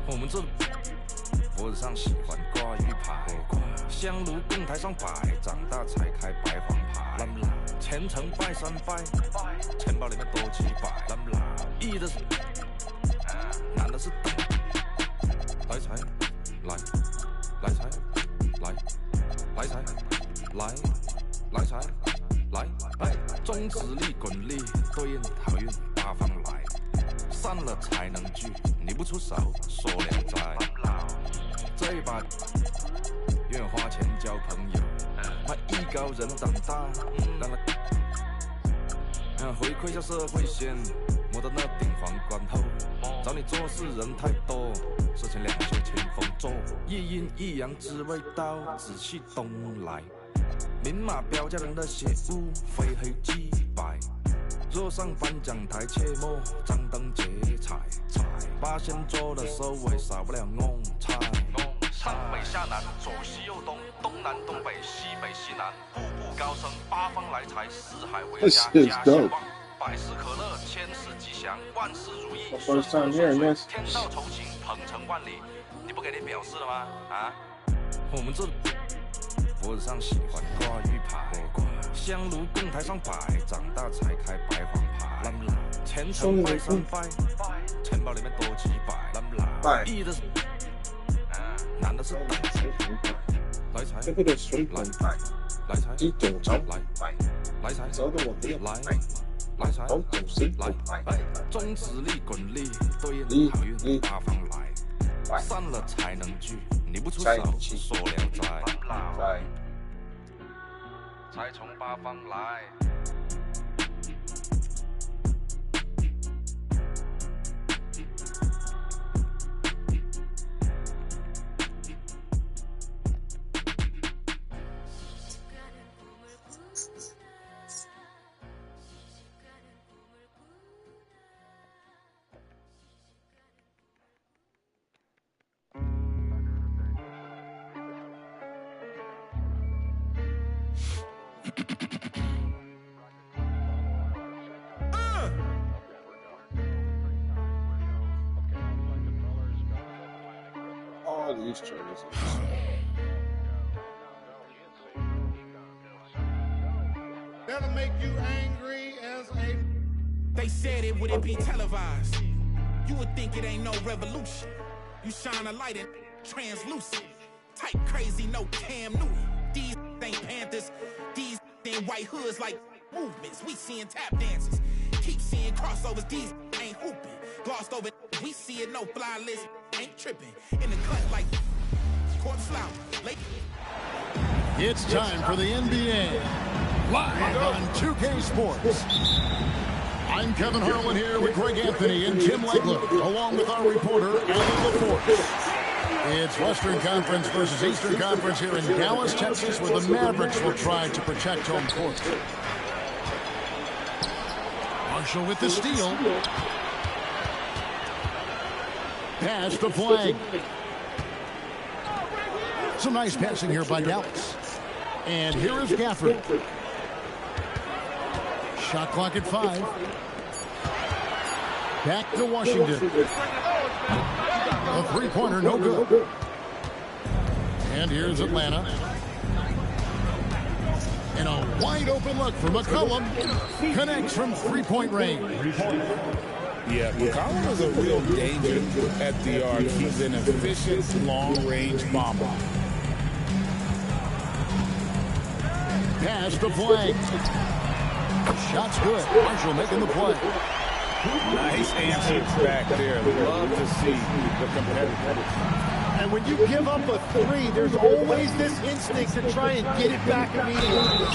我们这脖子上喜欢挂玉牌，香炉供台上摆，长大才开白黄牌。虔诚拜三拜，钱包里面多几百。易的是，难的是等。来财，来财，来财，来财，来。中指力滚力，对应好运八方来。散了才能聚，你不出手，说聊斋。这一把愿花钱交朋友，怕艺高人胆大，让他回馈下社会先，摸到那顶皇冠后，找你做事人太多，事情两袖清风做，一阴一阳之谓道，仔细东来，明码标价人的写物，非黑即白。若上颁奖台，切莫张灯结彩。八仙桌的收尾，少不了弄菜。上北下南，左西右东，东南东北，西北西南，步步高升，八方来财，四海为家，家兴旺，百事可乐，千事吉祥，万事如意，顺风顺水，天道酬勤，鹏程万里。你不给点表示了吗？啊？我们这脖子上喜欢挂玉牌，香炉供台上摆，长大才开白黄牌。虔诚拜三拜，钱包里面多几百。易的是，难的是等。来财，来财，来财，来财，来。中指力滚力，对应好运八方来。散了才能聚，你不出手，说聊斋。才从八方来。All these jerseys. That'll make you angry as a. They said it wouldn't be televised. You would think it ain't no revolution. You shine a light and translucent. Type crazy, no Cam Newton. These ain't Panthers. These ain't white hoods like movements. We seeing tap dances. Keep seeing crossovers. These ain't hooping. Glossed over. We see it, no fly list. Ain't tripping. In the cut like court flout. It's time for the NBA. Live on 2K Sports. I'm Kevin Harlan here with Greg Anthony and Tim Legler, along with our reporter, Alan LaForce. It's Western Conference versus Eastern Conference here in Dallas, Texas, where the Mavericks will try to protect home court. Marshall with the steal. Pass the flag. Some nice passing here by Dallas. And here is Gafford. Shot clock at 5. Back to Washington. A three-pointer, no good. And here's Atlanta. And a wide-open look for McCollum. Connects from three-point range. Yeah, McCollum is a real danger at the arc. He's an efficient, long-range bomber. Pass the flag. Shot's good. Marshall making the play. Nice answers back there. Love to see the competitors. And when you give up a three, there's always this instinct to try and get it back immediately.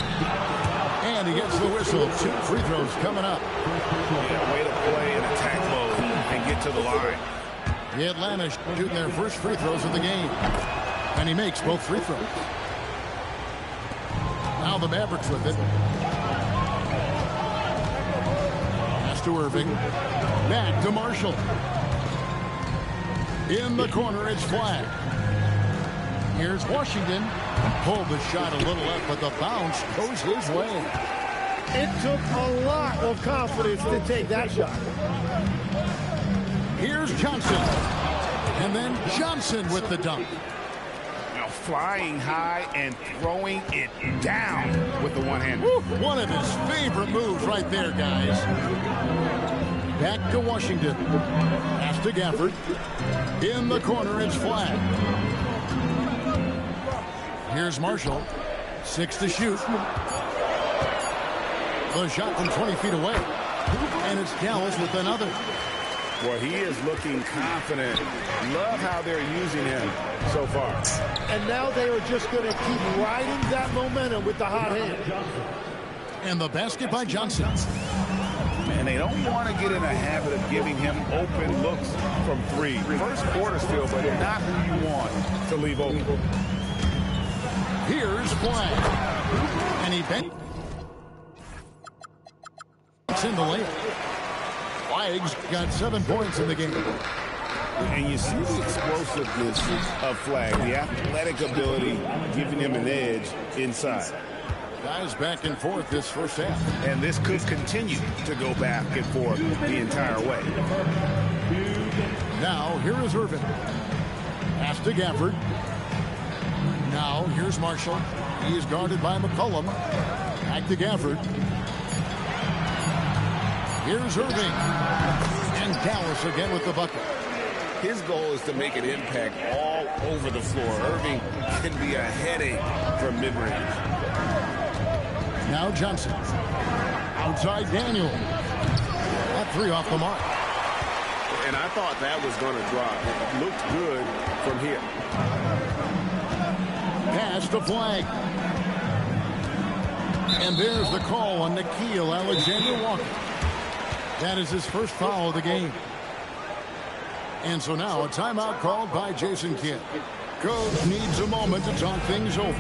And he gets the whistle. 2 free throws coming up. Yeah, way to play in attack mode and get to the line. The Atlanta shooting their first free throws of the game. And he makes both free throws. Now the Mavericks with it. Pass to Irving. Back to Marshall. In the corner, it's flat. Here's Washington. Pulled the shot a little left, but the bounce goes his way. It took a lot of confidence to take that shot. Here's Johnson. And then Johnson with the dunk. Now flying high and throwing it down with the one-hander. One of his favorite moves right there, guys. Back to Washington. Pass to Gafford. In the corner, it's flag. Here's Marshall. 6 to shoot. The shot from 20 feet away. And it's Dallas with another. Well, he is looking confident. Love how they're using him so far. And now they are just going to keep riding that momentum with the hot hand. And the basket by Johnson. And they don't want to get in a habit of giving him open looks from three. First quarter still, but not who you want to leave open. Here's Flag. And he bent. It's in the layup. Flag's got 7 points in the game. And you see the explosiveness of Flag, the athletic ability giving him an edge inside. Guys back and forth this first half. And this could continue to go back and forth the entire way. Now, here is Irvin. Pass to Gafford. Now, here's Marshall. He is guarded by McCollum. Back to Gafford. Here's Irving. And Dallas again with the bucket. His goal is to make an impact all over the floor. Irving can be a headache from mid-range. Now Johnson. Outside Daniel. That 3 off the mark. And I thought that was going to drop. It looked good from here. Pass to Flag. And there's the call on Nickeil Alexander-Walker. That is his first foul of the game. And so now a timeout called by Jason Kidd. Coach needs a moment to talk things over.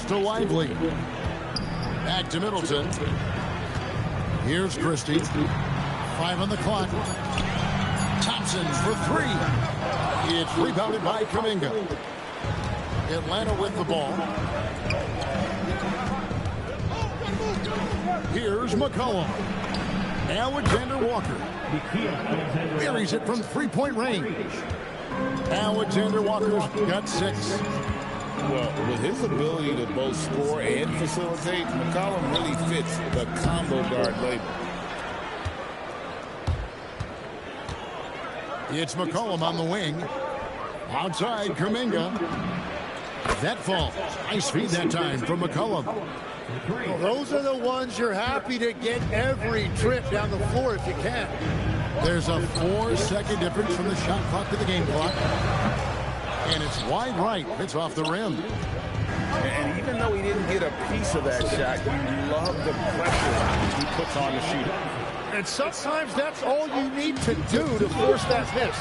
To Lively. Back to Middleton. Here's Christie. 5 on the clock. Thompson for 3. It's rebounded by Kuminga. Atlanta with the ball. Here's McCollum. Alexander Walker. Buries it from 3-point range. Alexander Walker's got 6. Well, with his ability to both score and facilitate, McCollum really fits the combo guard label. It's McCollum on the wing. Outside, Kuminga. That falls. Nice feed that time from McCollum. Well, those are the ones you're happy to get every trip down the floor if you can. There's a 4-second difference from the shot clock to the game clock. And it's wide right. It's off the rim. And even though he didn't get a piece of that shot, you love the pressure he puts on the shooter. And sometimes that's all you need to do to force that miss.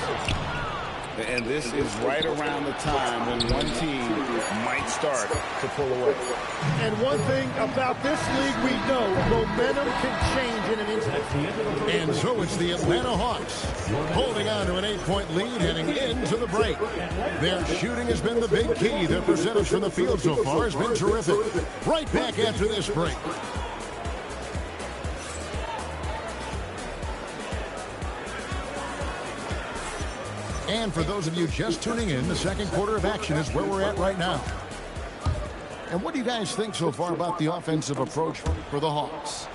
And this is right around the time when one team might start to pull away. And one thing about this league we know, momentum can change in an instant. And so it's the Atlanta Hawks holding on to an 8-point lead heading into the break. Their shooting has been the big key. Their percentage from the field so far has been terrific. Right back after this break. And for those of you just tuning in, the second quarter of action is where we're at right now. And what do you guys think so far about the offensive approach for the Hawks?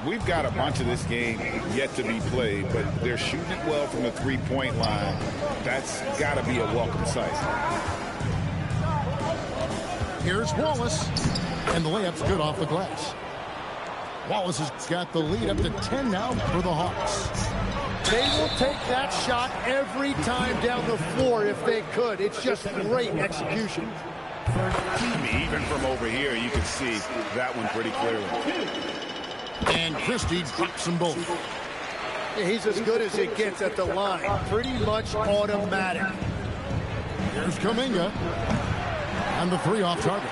We've got a bunch of this game yet to be played, but they're shooting it well from the three-point line. That's got to be a welcome sight. Here's Wallace, and the layup's good off the glass. Wallace has got the lead up to 10 now for the Hawks. They will take that shot every time down the floor if they could. It's just great execution. Even from over here, you can see that one pretty clearly. And Christie drops them both. Yeah, he's as good as it gets at the line. Pretty much automatic. Here's Kuminga. And the three off target.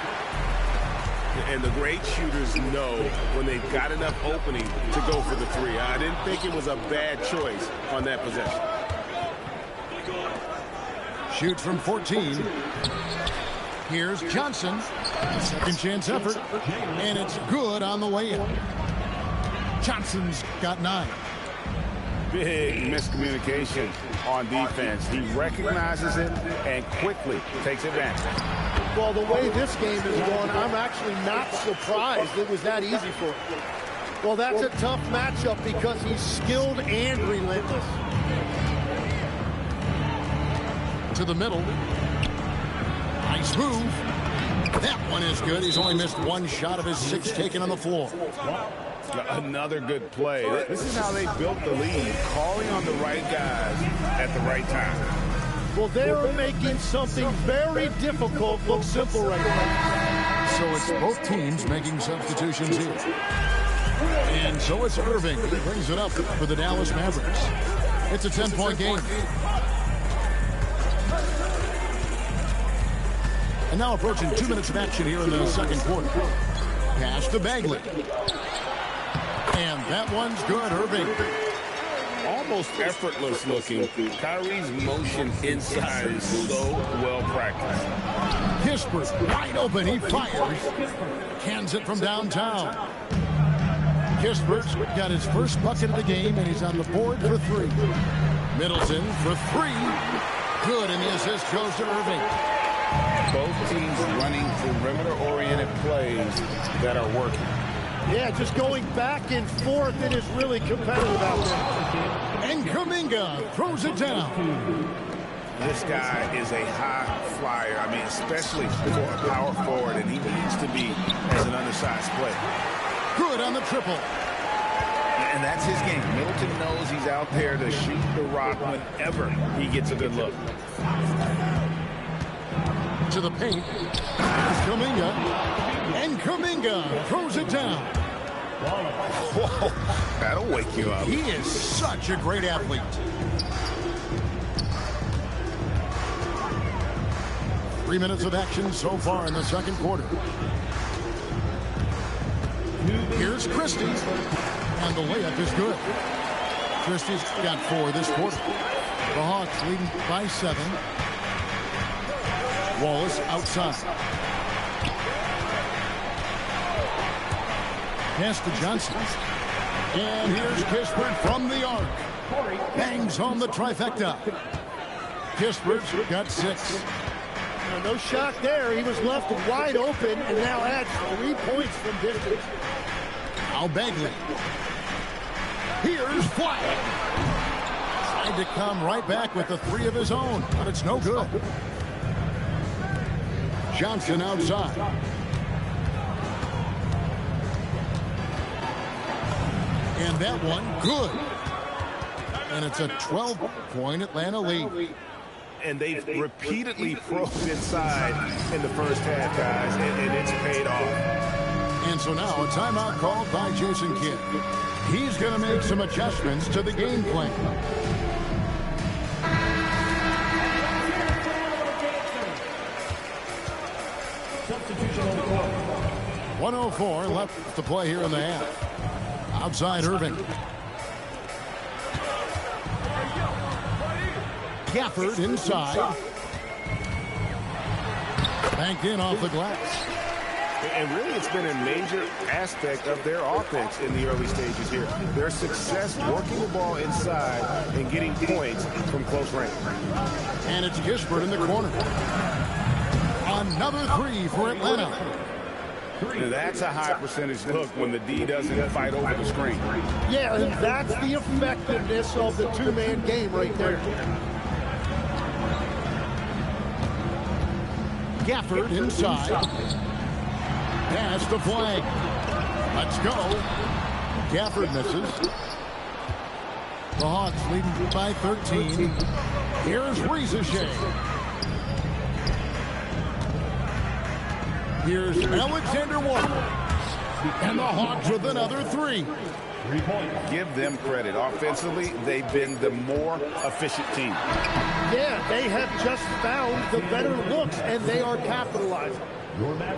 And the great shooters know when they've got enough opening to go for the three. I didn't think it was a bad choice on that possession. Shoots from 14. Here's Johnson. Second chance effort. And it's good on the way in. Johnson's got 9. Big miscommunication on defense. He recognizes it and quickly takes advantage. Well, the way this game is going, I'm actually not surprised it was that easy for him. Well, that's a tough matchup because he's skilled and relentless. To the middle. Nice move. That one is good. He's only missed one shot of his 6 taken on the floor. Another good play. This is how they built the lead, calling on the right guys at the right time. Well, they're making something very difficult look simple right now. So it's both teams making substitutions here. And so it's Irving who brings it up for the Dallas Mavericks. It's a 10-point game. And now approaching 2 minutes of action here in the second quarter. Pass to Bagley. And that one's good, Irving. Almost effortless looking. Kyrie's motion inside is so well practiced. Kispert wide open. He fires. Cans it from downtown. Kispert's got his first bucket of the game, and he's on the board for 3. Middleton for 3. Good, and the assist goes to Irving. Both teams running perimeter-oriented plays that are working. Yeah, just going back and forth, it is really competitive out there. And Kuminga throws it down. This guy is a high flyer. I mean, especially for a power forward, and he needs to be as an undersized player. Good on the triple. And that's his game. Middleton knows he's out there to shoot the rock whenever he gets a good look. To the paint. Here's Kuminga. And Kuminga throws it down. Whoa, that'll wake you up. He is such a great athlete. Three minutes of action so far in the second quarter. Here's Christie. And the layup is good. Christie's got 4 this quarter. The Hawks leading by 7. Wallace outside. Pass to Johnson. And here's Kispert from the arc. Bangs home the trifecta. Kispert's got 6. No shot there. He was left wide open and now adds 3 points from distance. Now Bagley. Here's Flack. Tried to come right back with the 3 of his own, but it's no good. Johnson outside. And that one, good. And it's a 12-point Atlanta lead. And they've repeatedly probed inside in the first half, guys, and it's paid off. And so now a timeout called by Jason Kidd. He's going to make some adjustments to the game plan. Substitution on the court. 104 left to play here in the half. Outside Irving. Gafford inside. Banked in off the glass. And really, it's been a major aspect of their offense in the early stages here. Their success working the ball inside and getting points from close range. And it's Gisbert in the corner. Another three for Atlanta. Now that's a high percentage look when the D doesn't fight over the screen. Yeah, and that's the effectiveness of the two-man game right there. Gafford inside. Pass the flag. Let's go. Gafford misses. The Hawks leading by 13. Here's Rizichet. Here's Alexander Walker. And the Hawks with another three. Give them credit. Offensively, they've been the more efficient team. Yeah, they have just found the better looks, and they are capitalizing.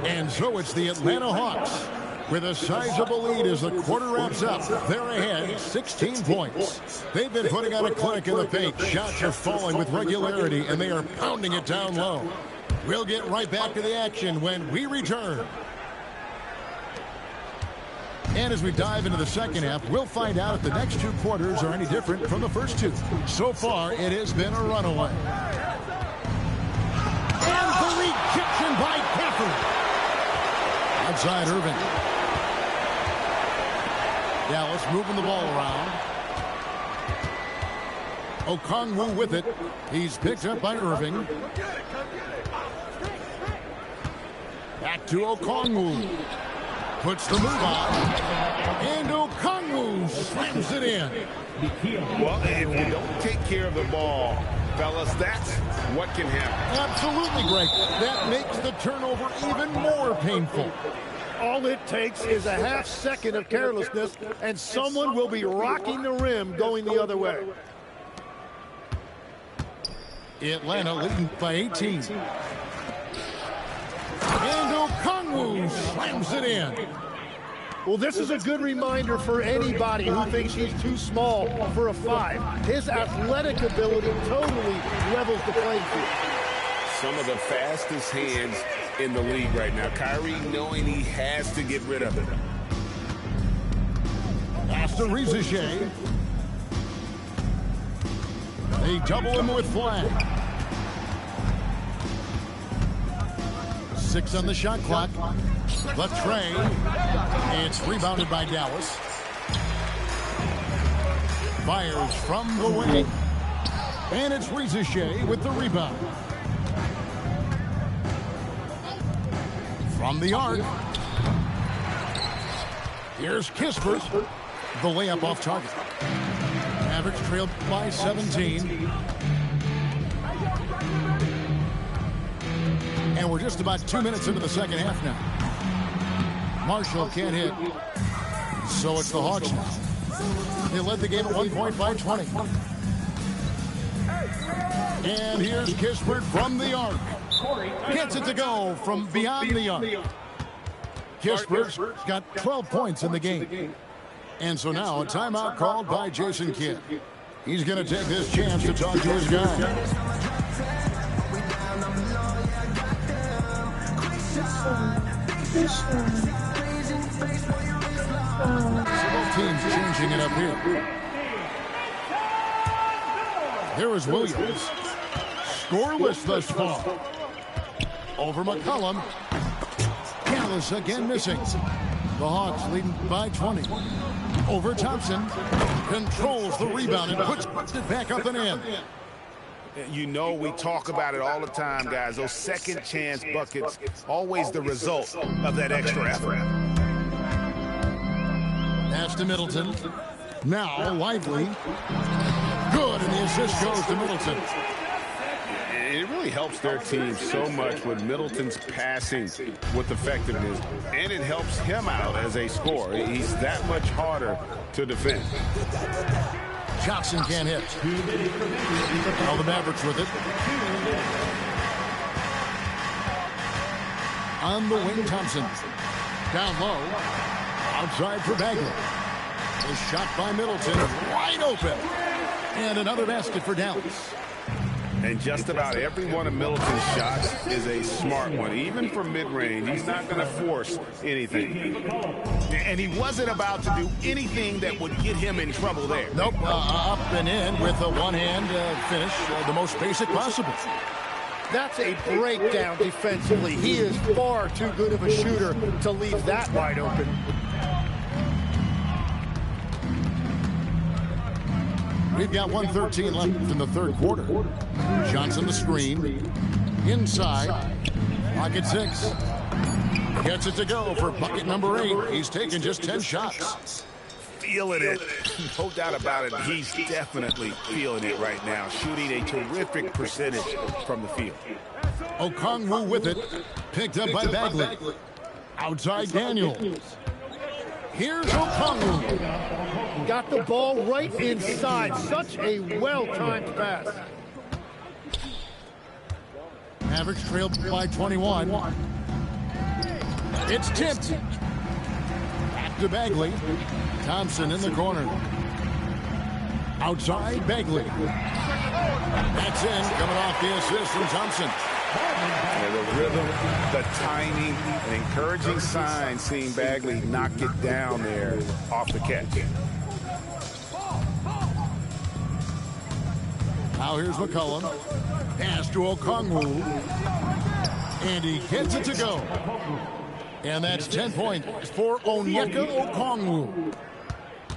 And so it's the Atlanta Hawks with a sizable lead as the quarter wraps up. They're ahead 16 points. They've been putting on a clinic in the paint. Shots are falling with regularity, and they are pounding it down low. We'll get right back to the action when we return. And as we dive into the second half, we'll find out if the next two quarters are any different from the first two. So far, it has been a runaway. And the rejection by Gafford. Outside Irving. Dallas moving the ball around. Okongwu with it. He's picked up by Irving. Back to Okongwu. Puts the move on. And Okongwu slams it in. Well, if you don't take care of the ball, fellas, that's what can happen. Absolutely, Greg. That makes the turnover even more painful. All it takes is a half second of carelessness, and someone will be rocking the rim going the other way. Atlanta leading by 18. And Okongwu slams it in. Well, this is a good reminder for anybody who thinks he's too small for a 5. His athletic ability totally levels the playing field. Some of the fastest hands in the league right now. Kyrie knowing he has to get rid of it. Pass to Rizichet. They double him with flag. 6 on the shot clock. The tray. It's rebounded by Dallas. Fires from the wing. And it's Rizichet with the rebound. From the arc. Here's Kispert. The layup off target. Mavericks trailed by 17. And we're just about 2 minutes into the second half now. Marshall can't hit. So it's the Hawks now. They led the game at 1 point by 20. And here's Kispert from the arc. Gets it to go from beyond the arc. Kispert's got 12 points in the game. And so now a timeout called by Jason Kidd. He's going to take this chance to talk to his guy. Both teams changing it up here. There is Williams. Scoreless thus far. Over McCollum. Dallas again missing. The Hawks leading by 20. Over Thompson. Controls the rebound and puts it back up and in. You know, we talk about it all the time, guys. Those second chance buckets, always the result of that extra effort. Pass to Middleton. Now Lively. Good, and the assist goes to Middleton. It really helps their team so much with Middleton's passing with effectiveness, and it helps him out as a scorer. He's that much harder to defend. Johnson can't hit. Now the Mavericks with it. On the wing, Thompson. Down low. Outside for Bagley. A shot by Middleton. Wide open. And another basket for Dallas. And just about every one of Middleton's shots is a smart one. Even from mid-range, he's not going to force anything. And he wasn't about to do anything that would get him in trouble there. Nope, up and in with a one-hand finish, the most basic possible. That's a breakdown defensively. He is far too good of a shooter to leave that wide open. We've got 1:13 left in the third quarter. Johnson the screen. Inside. Pocket 6. Gets it to go for bucket number 8. He's taken just 10 shots. Feeling it. No doubt about it. He's definitely feeling it right now. Shooting a terrific percentage from the field. Okongwu with it. Picked up by Bagley. Outside Daniels. Here's Okongwu. Got the ball right inside. Such a well-timed pass. Mavericks trailed by 21. It's tipped. Back to Bagley. Thompson in the corner. Outside Bagley. That's in. Coming off the assist from Thompson. And the rhythm, the timing, an encouraging sign seeing Bagley knock it down there off the catch. Now here's McCollum. Pass to Okongwu. And he gets it to go. And that's 10 points for Onyeka Okongwu.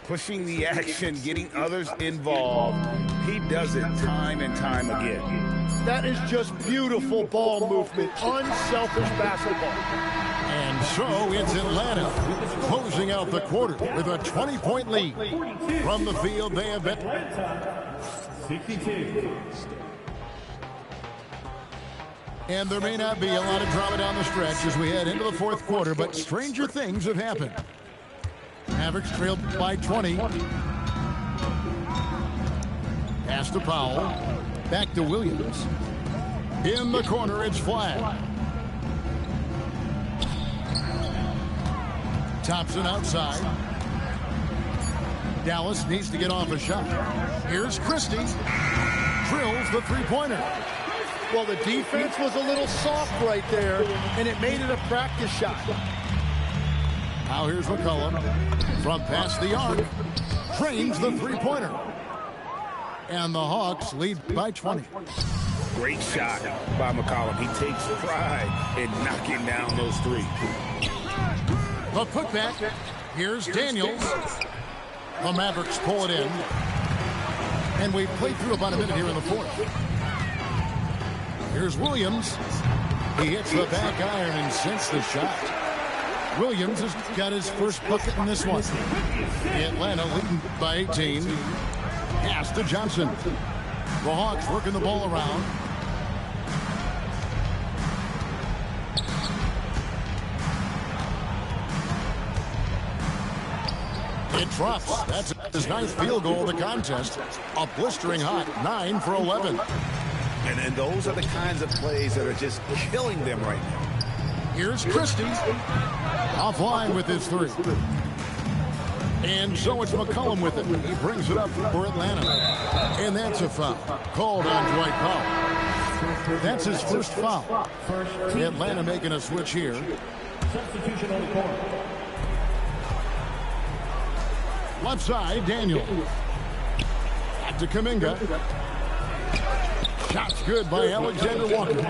Pushing the action, getting others involved. He does it time and time again. That is just beautiful ball movement, unselfish basketball. And so it's Atlanta closing out the quarter with a 20-point lead. From the field, they have been 62. And there may not be a lot of drama down the stretch as we head into the fourth quarter, but stranger things have happened. Mavericks trailed by 20. Pass to Powell. Back to Williams. In the corner, it's flat. Thompson outside. Dallas needs to get off a shot. Here's Christie. Drills the three-pointer. Well, the defense was a little soft right there, and it made it a practice shot. Now here's McCollum. From past the arc. Trains the three-pointer. And the Hawks lead by 20. Great shot by McCollum. He takes pride in knocking down those threes. The putback. Here's Daniels. The Mavericks pull it in. And we've played through about a minute here in the fourth. Here's Williams. He hits the back iron and sinks the shot. Williams has got his first bucket in this one. Atlanta leading by 18. Pass to Johnson. The Hawks working the ball around. It drops. That's his ninth field goal of the contest. A blistering hot 9 for 11. And those are the kinds of plays that are just killing them right now. Here's Christie. Offline with his three. And so it's McCollum with it. He brings it up for Atlanta. And that's a foul. Called on Dwight Powell. That's his first foul. Atlanta making a switch here. Substitution on the court. Left side, Daniel. Back to Kuminga. Shot's good by Alexander Walker.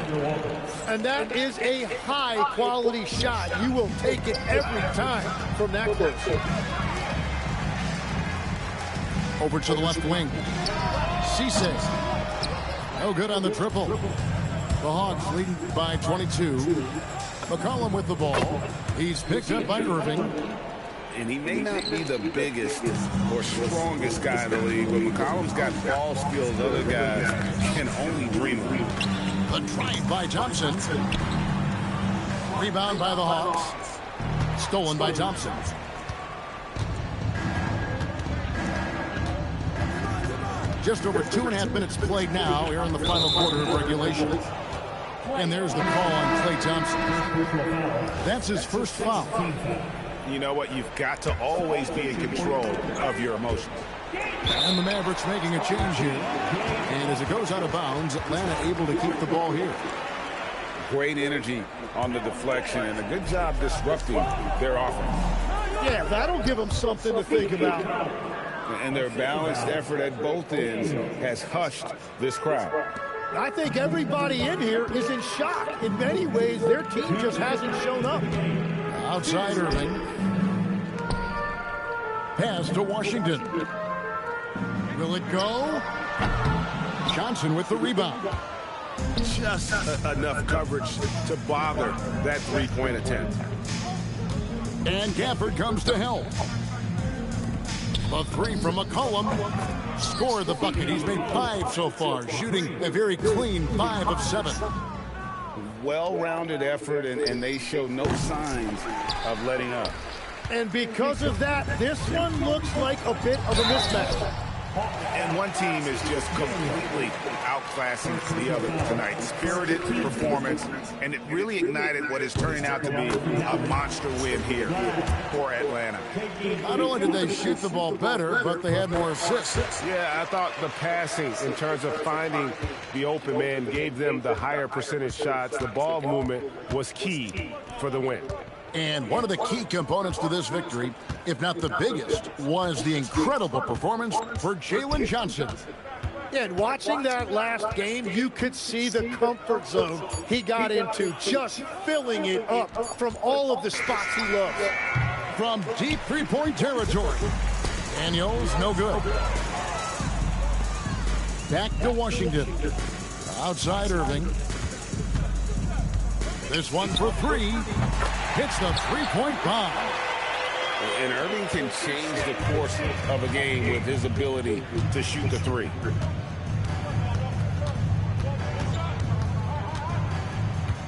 And that is a high-quality shot. You will take it every time from that close. Over to the left wing. Cisse. No good on the triple. The Hawks leading by 22. McCollum with the ball. He's picked up by Irving. And he may not be the biggest or strongest guy in the league, but McCollum's got ball skills other guys can only dream of. The drive by Thompson. Rebound by the Hawks. Stolen by Thompson. Just over 2.5 minutes played now here in the final quarter of regulation. And there's the call on Klay Thompson. That's his first foul. You know what? You've got to always be in control of your emotions. And the Mavericks making a change here. And as it goes out of bounds, Atlanta able to keep the ball here. Great energy on the deflection and a good job disrupting their offense. Yeah, that'll give them something to think about. And their balanced effort at both ends has hushed this crowd. I think everybody in here is in shock. In many ways, their team just hasn't shown up. Outside Irving. Pass to Washington. Will it go? Johnson with the rebound. Just enough coverage to bother that three-point attempt. And Gafford comes to help. The three from McCollum. Scored the bucket. He's made 5 so far, shooting a very clean 5 of 7. Well-rounded effort, and they show no signs of letting up. And because of that, this one looks like a bit of a mismatch. And one team is just completely outclassing the other tonight. Spirited performance, and it really ignited what is turning out to be a monster win here for Atlanta. Not only did they shoot the ball better, but they had more assists. Yeah, I thought the passing in terms of finding the open man gave them the higher percentage shots. The ball movement was key for the win. And one of the key components to this victory, if not the biggest, was the incredible performance for Jalen Johnson. Yeah, and watching that last game, you could see the comfort zone he got into, just filling it up from all of the spots he loves. From deep three-point territory. Daniels, no good. Back to Washington. Outside Irving. This one for 3. Hits the three-point bomb. And Irving can change the course of a game with his ability to shoot the three.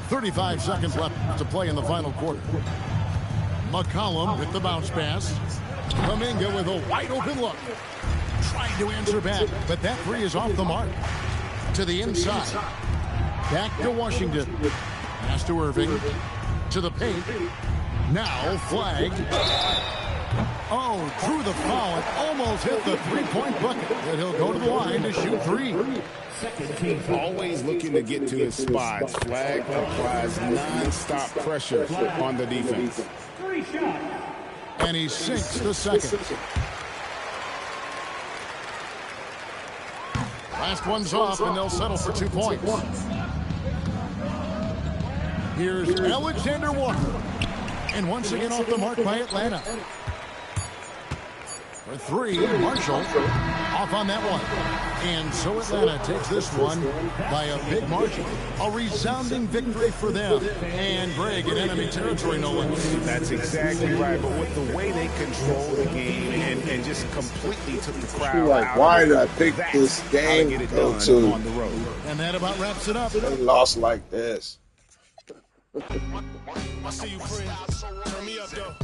.35 seconds left to play in the final quarter. McCollum with the bounce pass. Kuminga with a wide-open look. Trying to answer back, but that three is off the mark. To the inside. Back to Washington. Pass to Irving. To the paint. Now flagged. Oh, drew the foul and almost hit the three-point bucket. But he'll go to the line to shoot 3. Always looking to get to his spots. Flag applies non-stop pressure on the defense. And he sinks the second. Last one's off, and they'll settle for 2 points. Here's Alexander Walker. And once again off the mark by Atlanta. For 3, Marshall off on that one. And so Atlanta takes this one by a big margin. A resounding victory for them. And Greg in enemy territory, no less. That's exactly right. But with the way they controlled the game and just completely took the crowd out. Why did I pick this game to go to? On the road. And that about wraps it up. They lost like this. I see you, friend. Turn me up, though.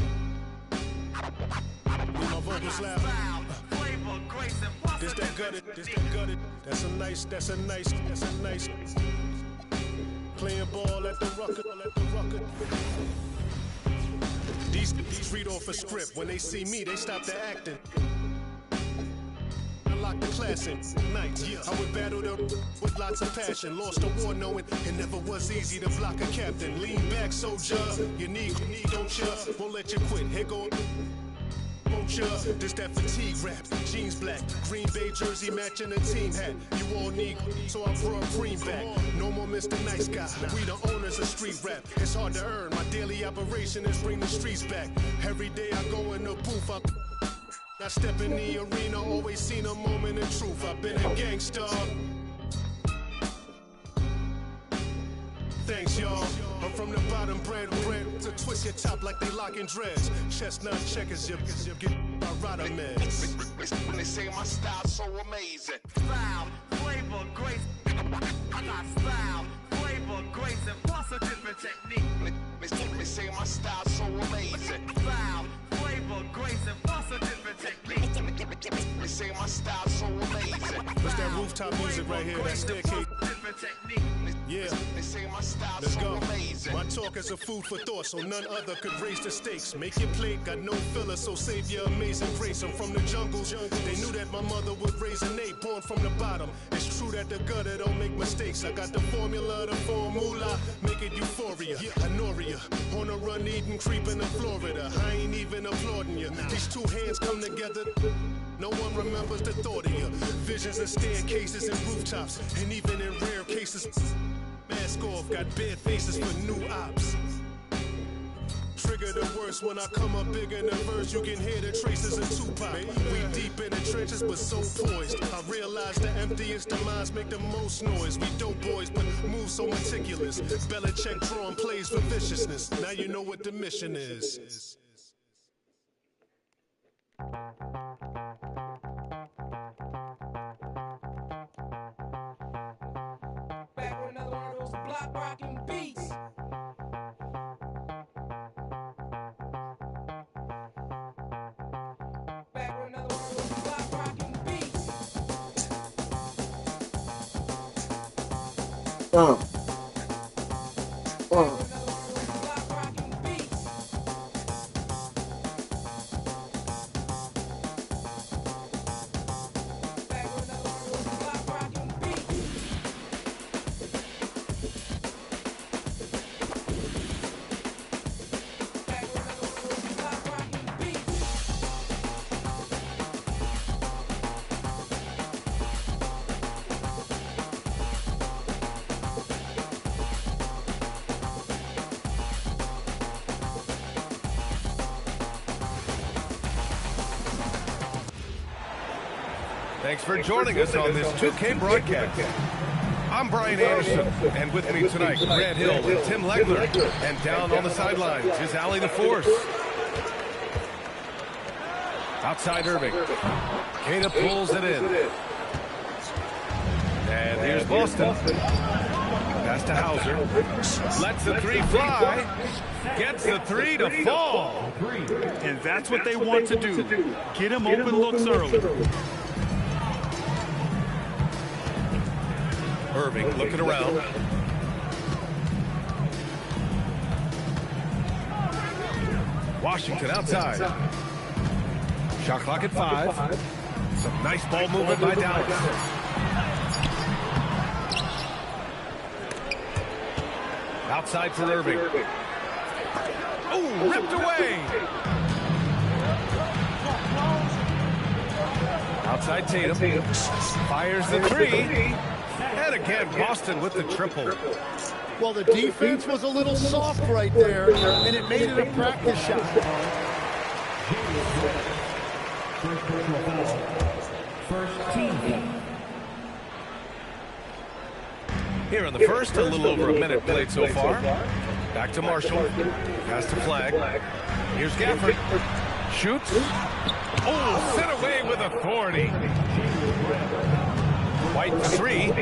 My vocals loud. This that gutted. That's a nice. Playing ball at the rucker. These read off a script. When they see me, they stop the acting. Lock the class in nights. I would battle them with lots of passion. Lost a war knowing it never was easy to block a captain. Lean back, soldier. You need, don't ya? Won't let you quit. Here go. Won't ya? This that fatigue rap. Jeans black. Green Bay jersey matching the team hat. You all need, so I brought cream back. No more Mr. Nice Guy. We the owners of street rap. It's hard to earn. My daily operation is bring the streets back. Every day I go in the booth. I step in the arena, always seen a moment of truth. I've been a gangster. Thanks, y'all. I'm from the bottom, bread to twist your top like they locking dreads. Chestnut checkers, you get my rider meds. When they say my style so amazing. Style, flavor, grace. I got style, flavor, grace, and plus a different technique. They say my style so amazing. Style, flavor, grace, and plus a different technique. They say my style so amazing. What's that rooftop music right here? That staircase. Yeah. They say my style's Let's so go. amazing. My talk is a food for thought, so none other could raise the stakes. Make your plate, got no filler, so save your amazing grace. I'm from the jungle. They knew that my mother would raise an ape, born from the bottom. It's true that the gutter don't make mistakes. I got the formula, the formula, make it euphoria. Honoria, on a run, eating, creeping in Florida. I ain't even applauding you. These two hands come together. No one remembers the thought of you. Visions and staircases and rooftops, and even in rare cases, mask off, got bare faces for new ops. Trigger the worst when I come up big in the verse. You can hear the traces of Tupac. We deep in the trenches, but so poised. I realize the emptiest demise make the most noise. We dope boys, but move so meticulous. Belichick drawing plays for viciousness. Now you know what the mission is. Back with another one of those block rocking beats. Back with another one of those block rocking beats. Thanks for joining us on this 2K broadcast. I'm Brian Anderson, and with me tonight, Grant Hill and Tim Legler. And down on the sidelines is Allie the Force. Outside Irving. Kata pulls it in. And here's Boston. Pass to Hauser. Lets the three fly. Gets the three to fall. And that's what they want to do. Get him open looks early. Irving looking around. Washington outside. Shot clock at 5. Some nice ball movement by Dallas. Outside for Irving. Oh, ripped away. Outside Tatum. Fires the three. And again, Boston with the triple. Well, the defense was a little soft right there, and it made it a practice shot. First team. Here in the first, a little over a minute played so far. Back to Marshall. Pass to Flag. Here's Gafford. Shoots. Oh, sent away with authority. White three.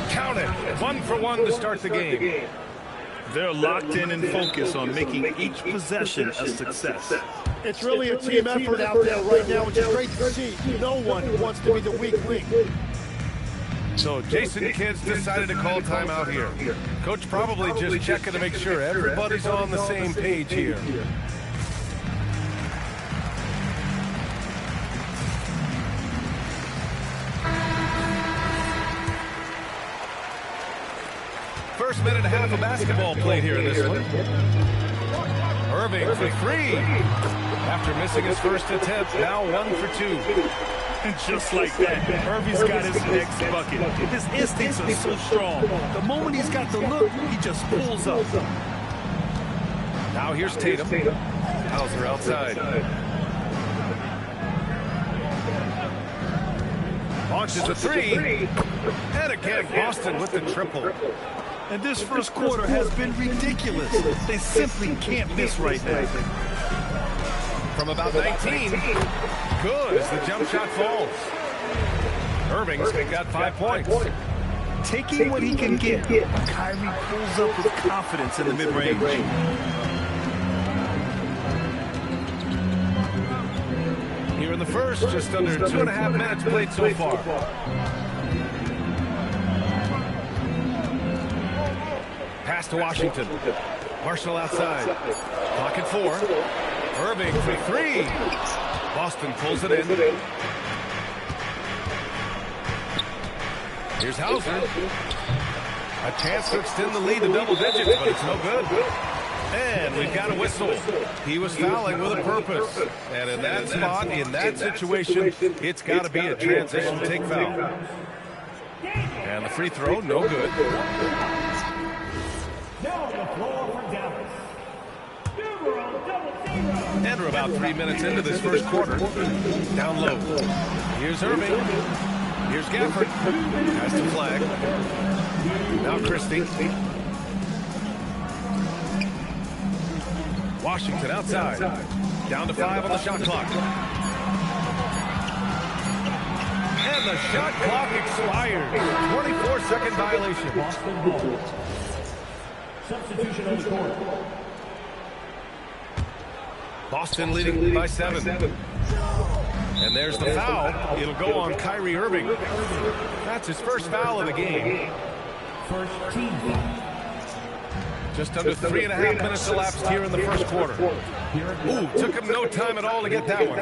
Count it. 1 for 1 to start the game. They're locked in and focused on making each possession a success. It's really a team effort out there right now, which is great to see. No one wants to be the weak link. So Jason Kidd's decided to call timeout here. Coach probably just checking to make sure everybody's on the same page here. First minute and a half of basketball played here in this one. Irving for 3. After missing his first attempt, now 1 for 2. And just like that, Irving's got his next bucket. His instincts are so strong. The moment he's got the look, he just pulls up. Now here's Tatum. Hauser outside. Launches a 3. And again, Boston with the triple. And this first quarter has been ridiculous. They simply can't miss right now. From about 19. Good as the jump shot falls. Irving's got 5 points. Taking what he can get, Kyrie pulls up with confidence in the mid-range. Here in the first, just under 2.5 minutes played so far. Pass to Washington. Marshall outside. Clock at 4. Irving for 3. Boston pulls it in. Here's Hauser. A chance to extend the lead to double digits, but it's no good. And we've got a whistle. He was fouling with a purpose. And in that spot, in that situation, it's got to be a transition take foul. And the free throw, no good. And we're about 3 minutes into this first quarter. Down low. Here's Irving. Here's Gafford. Has to flag. Now Christie. Washington outside. Down to 5 on the shot clock. And the shot clock expires. 24-second violation. Substitution on the court. Boston leading by 7. And there's the foul. It'll go on Kyrie Irving. That's his first foul of the game. First team foul. Just under 3.5 minutes elapsed here in the first quarter. Ooh, took him no time at all to get that one.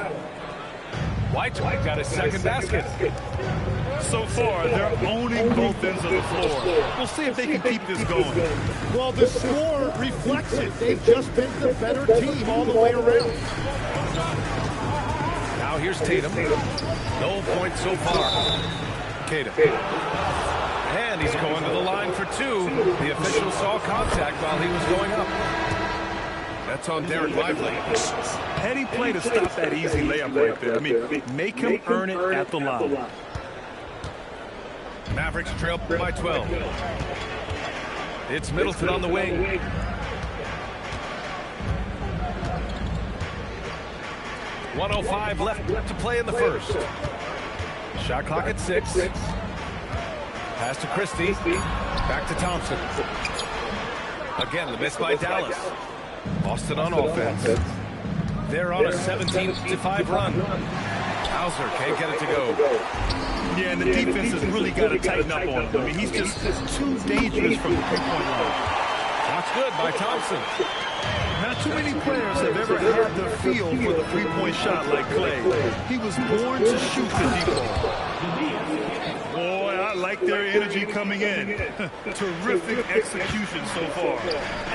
White got his second basket. So far, they're owning both ends of the floor. We'll see if they can keep this going. Well, the score reflects it. They've just been the better team all the way around. Now here's Tatum. No points so far. Tatum. And he's going to the line for 2. The official saw contact while he was going up. That's on Derek Lively. Petty play to stop that easy layup right there. I mean, make him earn it at the line. Mavericks trail by 12. It's Middleton on the wing. .105 left to play in the first. Shot clock at 6. Pass to Christie. Back to Thompson. Again, the miss by Dallas. Boston on offense. They're on a 17-5 run. Hauser can't get it to go. Yeah, and the defense has really got to tighten up on him. I mean, he's just too dangerous from the three-point line. That's good by Thompson. Not too many players have ever had the feel for the three-point shot like Clay. He was born to shoot the deep ball. Boy, I like their energy coming in. Terrific execution so far.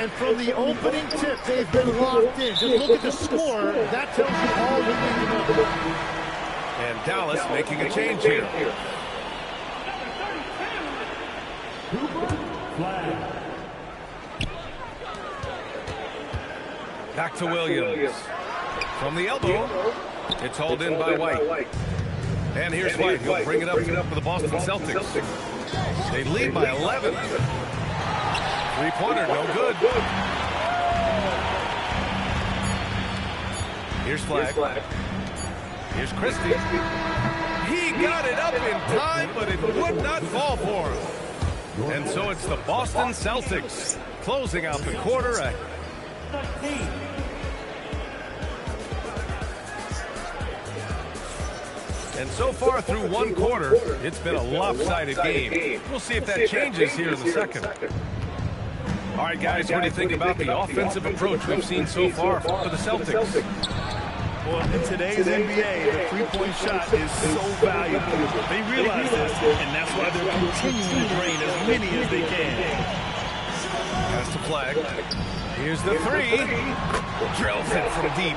And from the opening tip, they've been locked in. Just look at the score. That tells you all you need to know. And Dallas making a change here. Back to Williams. From the elbow, it's hauled in by White. And here's White. He'll bring it up for the Boston Celtics. They lead by 11. Three-pointer, no good. Here's Flag. Here's Christie. He got it up in time, but it would not fall for him. And so it's the Boston Celtics closing out the quarter. And so far through one quarter, it's been a lopsided game. We'll see if that changes here in the second. All right, guys, what do you think about the offensive approach we've seen so far for the Celtics? Well, in today's NBA, the three-point shot is so valuable. They realize this, and that's why they're continuing to drain as many as they can. Pass to Flag. Here's the 3. Drills it from deep.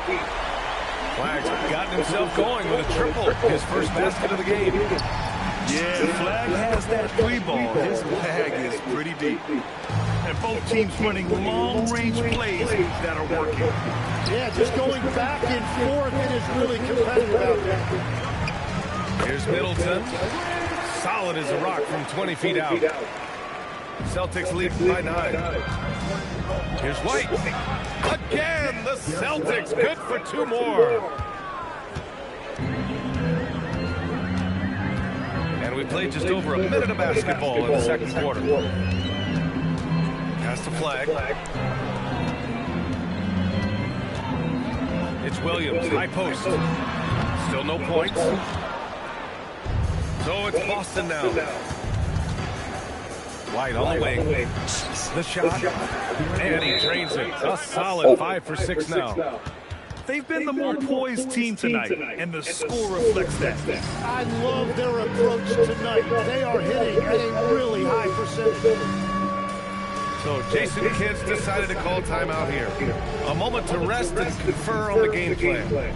Flag's gotten himself going with a triple. His first basket of the game. Yeah, Flag has that 3 ball. His bag is pretty deep. And both teams running long-range plays that are working. Yeah, just going back and forth, it is really competitive out there. Here's Middleton. Solid as a rock from 20 feet out. Celtics lead by 9. Here's White. Again, the Celtics good for 2 more. And we played just over a minute of basketball in the second quarter. Pass to Flag. It's Williams, high post. Still no points. So it's Boston now. White on the wing. The shot. And he drains it. A solid 5 for 6 now. They've been the more poised team tonight, and the score reflects that. I love their approach tonight. They are hitting at a really high percentage. So Jason Kidd's decided to call timeout here. A moment to rest and confer on the game plan.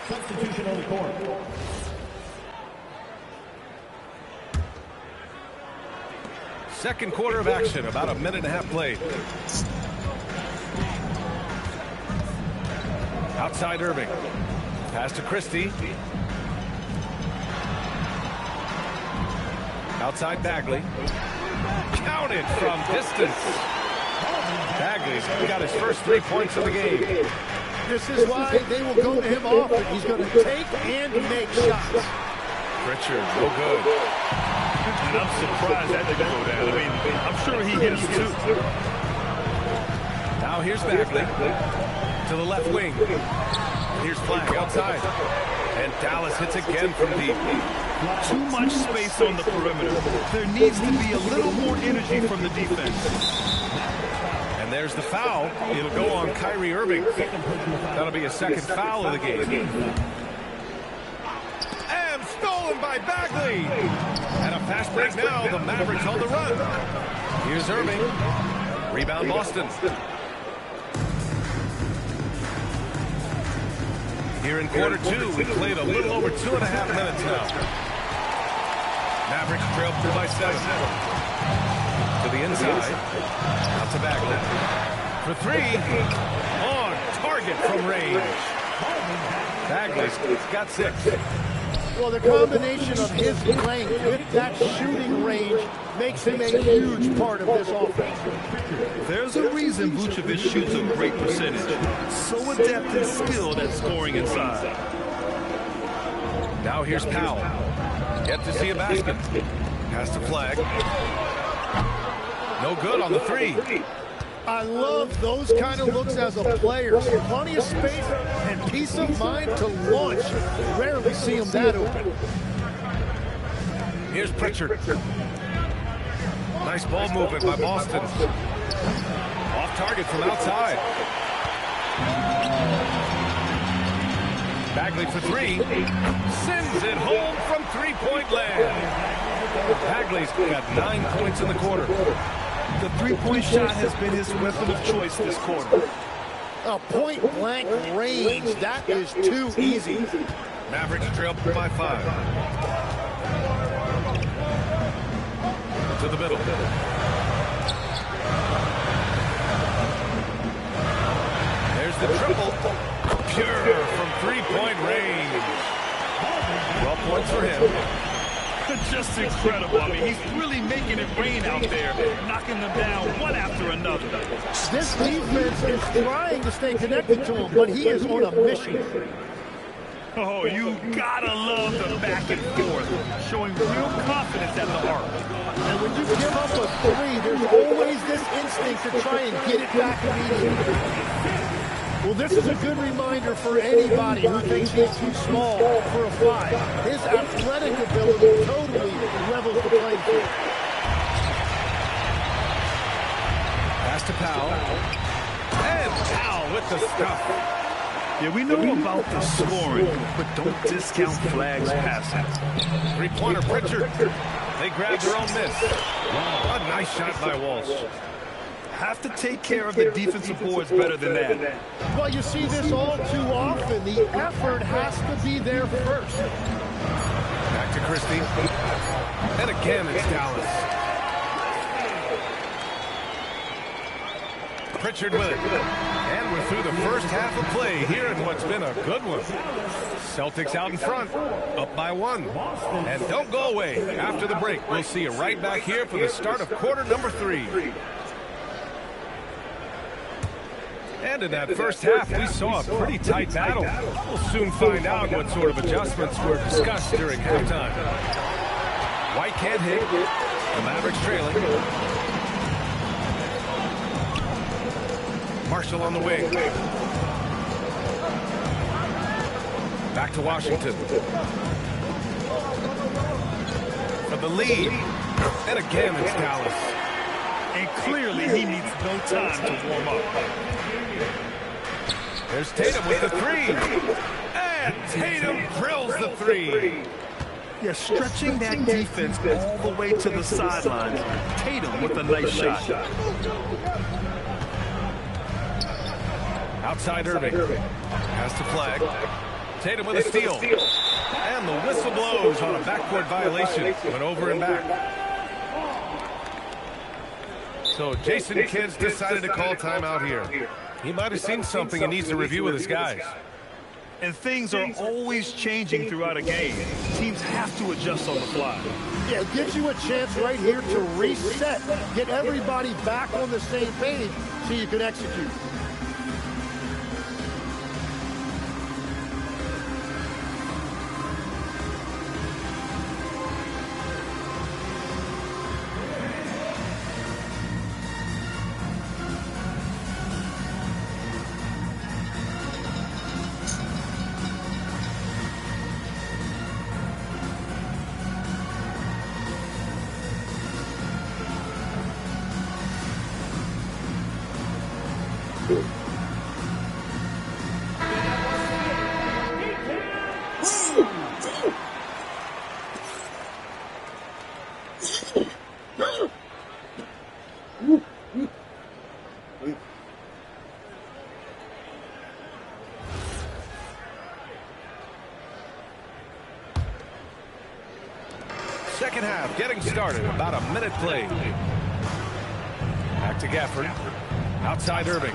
Substitution on the court. Second quarter of action, about a minute and a half played. Outside Irving. Pass to Christie. Outside Bagley. Counted from distance. Bagley's got his first 3 points of the game. This is why they will go to him often. He's going to take and make shots. Pritchard, no good. And I'm surprised that didn't go down. I mean, I'm sure he hits too. Now here's Bagley to the left wing. Here's Flag outside. And Dallas hits again from deep. Too much space on the perimeter. There needs to be a little more energy from the defense. And there's the foul. It'll go on Kyrie Irving. That'll be a second foul of the game. And stolen by Bagley. And a fast break now. The Mavericks on the run. Here's Irving. Rebound Boston. Here in quarter two, we played a little over 2.5 minutes now. Mavericks trail 2 by 7. To the inside. Out to Bagley. For 3. On target from range. Bagley's got 6. Well, the combination of his length with that shooting range makes him a huge part of this offense. There's a reason Vucevic shoots a great percentage. So adept and skilled at scoring inside. Now here's Powell. Yet to see a basket. Pass to Flag. No good on the 3. I love those kind of looks as a player. Plenty of space and peace of mind to launch. Rarely see him that open. Here's Pritchard. Nice ball movement by Boston. Off target from outside. Bagley for 3. Sends it home from 3-point land. Bagley's got 9 points in the quarter. The 3-point shot has been his weapon of choice this quarter. A point-blank range, that is too easy. Mavericks trail by 5. To the middle. There's the triple. Pure from 3-point range. 12 points for him. Just incredible. I mean, he's really making it rain out there, knocking them down one after another. This defense is trying to stay connected to him, but he is on a mission. Oh, you gotta love the back and forth, showing real confidence at the arc. And when you give up a 3, there's always this instinct to try and get it back immediately. Well, this is a good reminder for anybody who thinks he's too small for a 5. His athletic ability totally levels the playing field. Pass to Powell. And Powell with the stuff. Yeah, we know about the scoring, but don't discount Flag's passing. 3-pointer Pritchard. They grabbed their own miss. A nice shot by Walsh. Have to take care of the defensive boards better than that. Well, you see this all too often. The effort has to be there first. Back to Christie. And again, it's Dallas. Pritchard with it. And we're through the first half of play here in what's been a good one. Celtics out in front, up by 1. And don't go away. After the break, we'll see you right back here for the start of quarter number 3. And in that first half, we saw a pretty tight battle. We'll soon find out what sort of adjustments were discussed during halftime. White can't hit. The Mavericks trailing. Marshall on the wing. Back to Washington. For the lead. And again, it's Dallas. And clearly, he needs no time to warm up. There's Tatum with the 3. And Tatum drills the 3. Yeah, stretching that defense all the way to the sidelines. Tatum with a nice shot. Outside Irving. Has to flag. Tatum with a steal. And the whistle blows on a backcourt violation. Went over and back. So Jason Kidd's decided to call timeout here. He might have seen something he needs to review with his guys. And things are always changing throughout a game. Teams have to adjust on the fly. Yeah, it gives you a chance right here to reset, get everybody back on the same page so you can execute. Second half getting started. About a minute played. Back to Gafford. Outside Irving.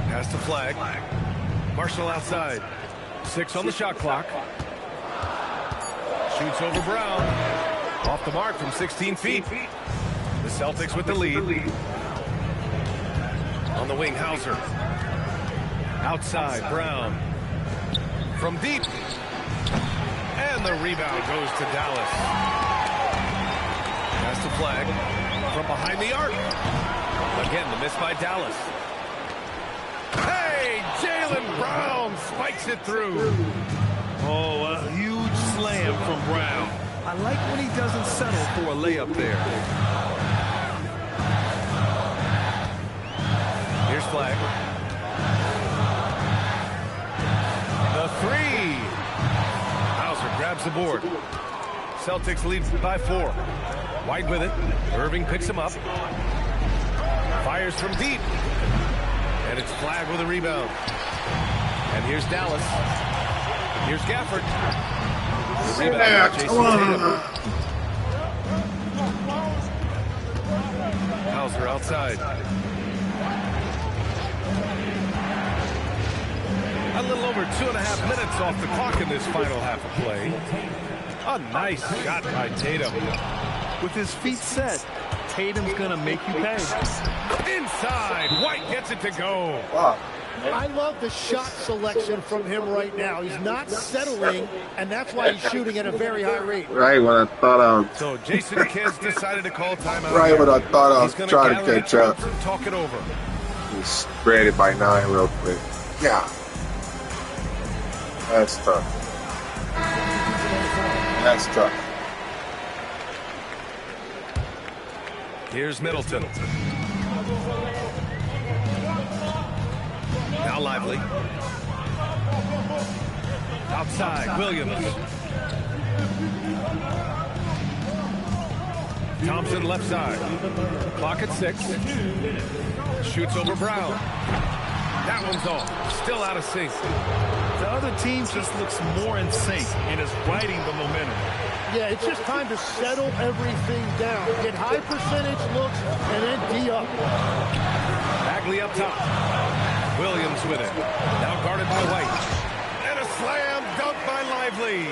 Pass to flag. Marshall outside. 6 on the shot clock. Shoots over Brown. Off the mark from 16 feet. The Celtics with the lead. On the wing, Hauser. Outside, Brown. From deep. And the rebound goes to Dallas. Pass to flag. From behind the arc. Again, the miss by Dallas. Hey, Jaylen Brown spikes it through. Oh, a huge slam from Brown. I like when he doesn't settle for a layup there. Here's flag. The 3. Hauser grabs the board. Celtics lead by 4. White with it. Irving picks him up. Fires from deep. And it's Flag with a rebound. And here's Dallas. Here's Gafford. The rebound by Jason Tatum. Hauser outside. A little over 2.5 minutes off the clock in this final half of play. A nice shot by Tatum. With his feet set, Tatum's going to make you pay. Inside, White gets it to go. Wow. I love the shot selection from him right now. He's not settling, and that's why he's shooting at a very high rate. Right when I thought So Jason Kidd decided to call timeout. Right when I thought I was trying to catch up. Talk it over. Just spread it by 9 real quick. Yeah. That's tough. That's tough. Here's Middleton. Now Lively. Outside, Williams. Thompson left side. Clock at 6. Shoots over Brown. That one's off. Still out of sync. The other team just looks more in sync and is riding the momentum. Yeah, it's just time to settle everything down. Get high percentage looks and then D up. Bagley up top. Williams with it. Now guarded by White. And a slam dunk by Lively.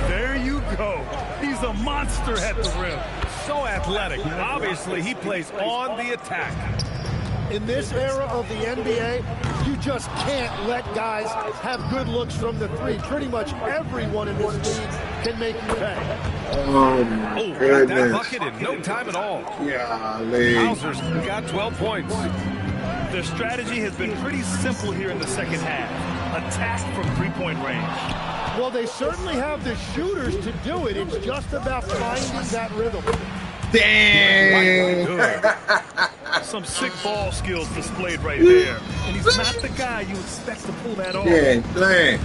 There you go. He's a monster at the rim. So athletic. Obviously, he plays on the attack. In this era of the NBA, you just can't let guys have good looks from the three. Pretty much everyone in this league can make you pay. Oh, my got goodness. that bucket in no time at all. Yeah, Hauser's got 12 points. Their strategy has been pretty simple here in the second half. Attack from three-point range. Well, they certainly have the shooters to do it. It's just about finding that rhythm. Dang. Some sick ball skills displayed right there. And he's not the guy you expect to pull that off. Yeah, playing.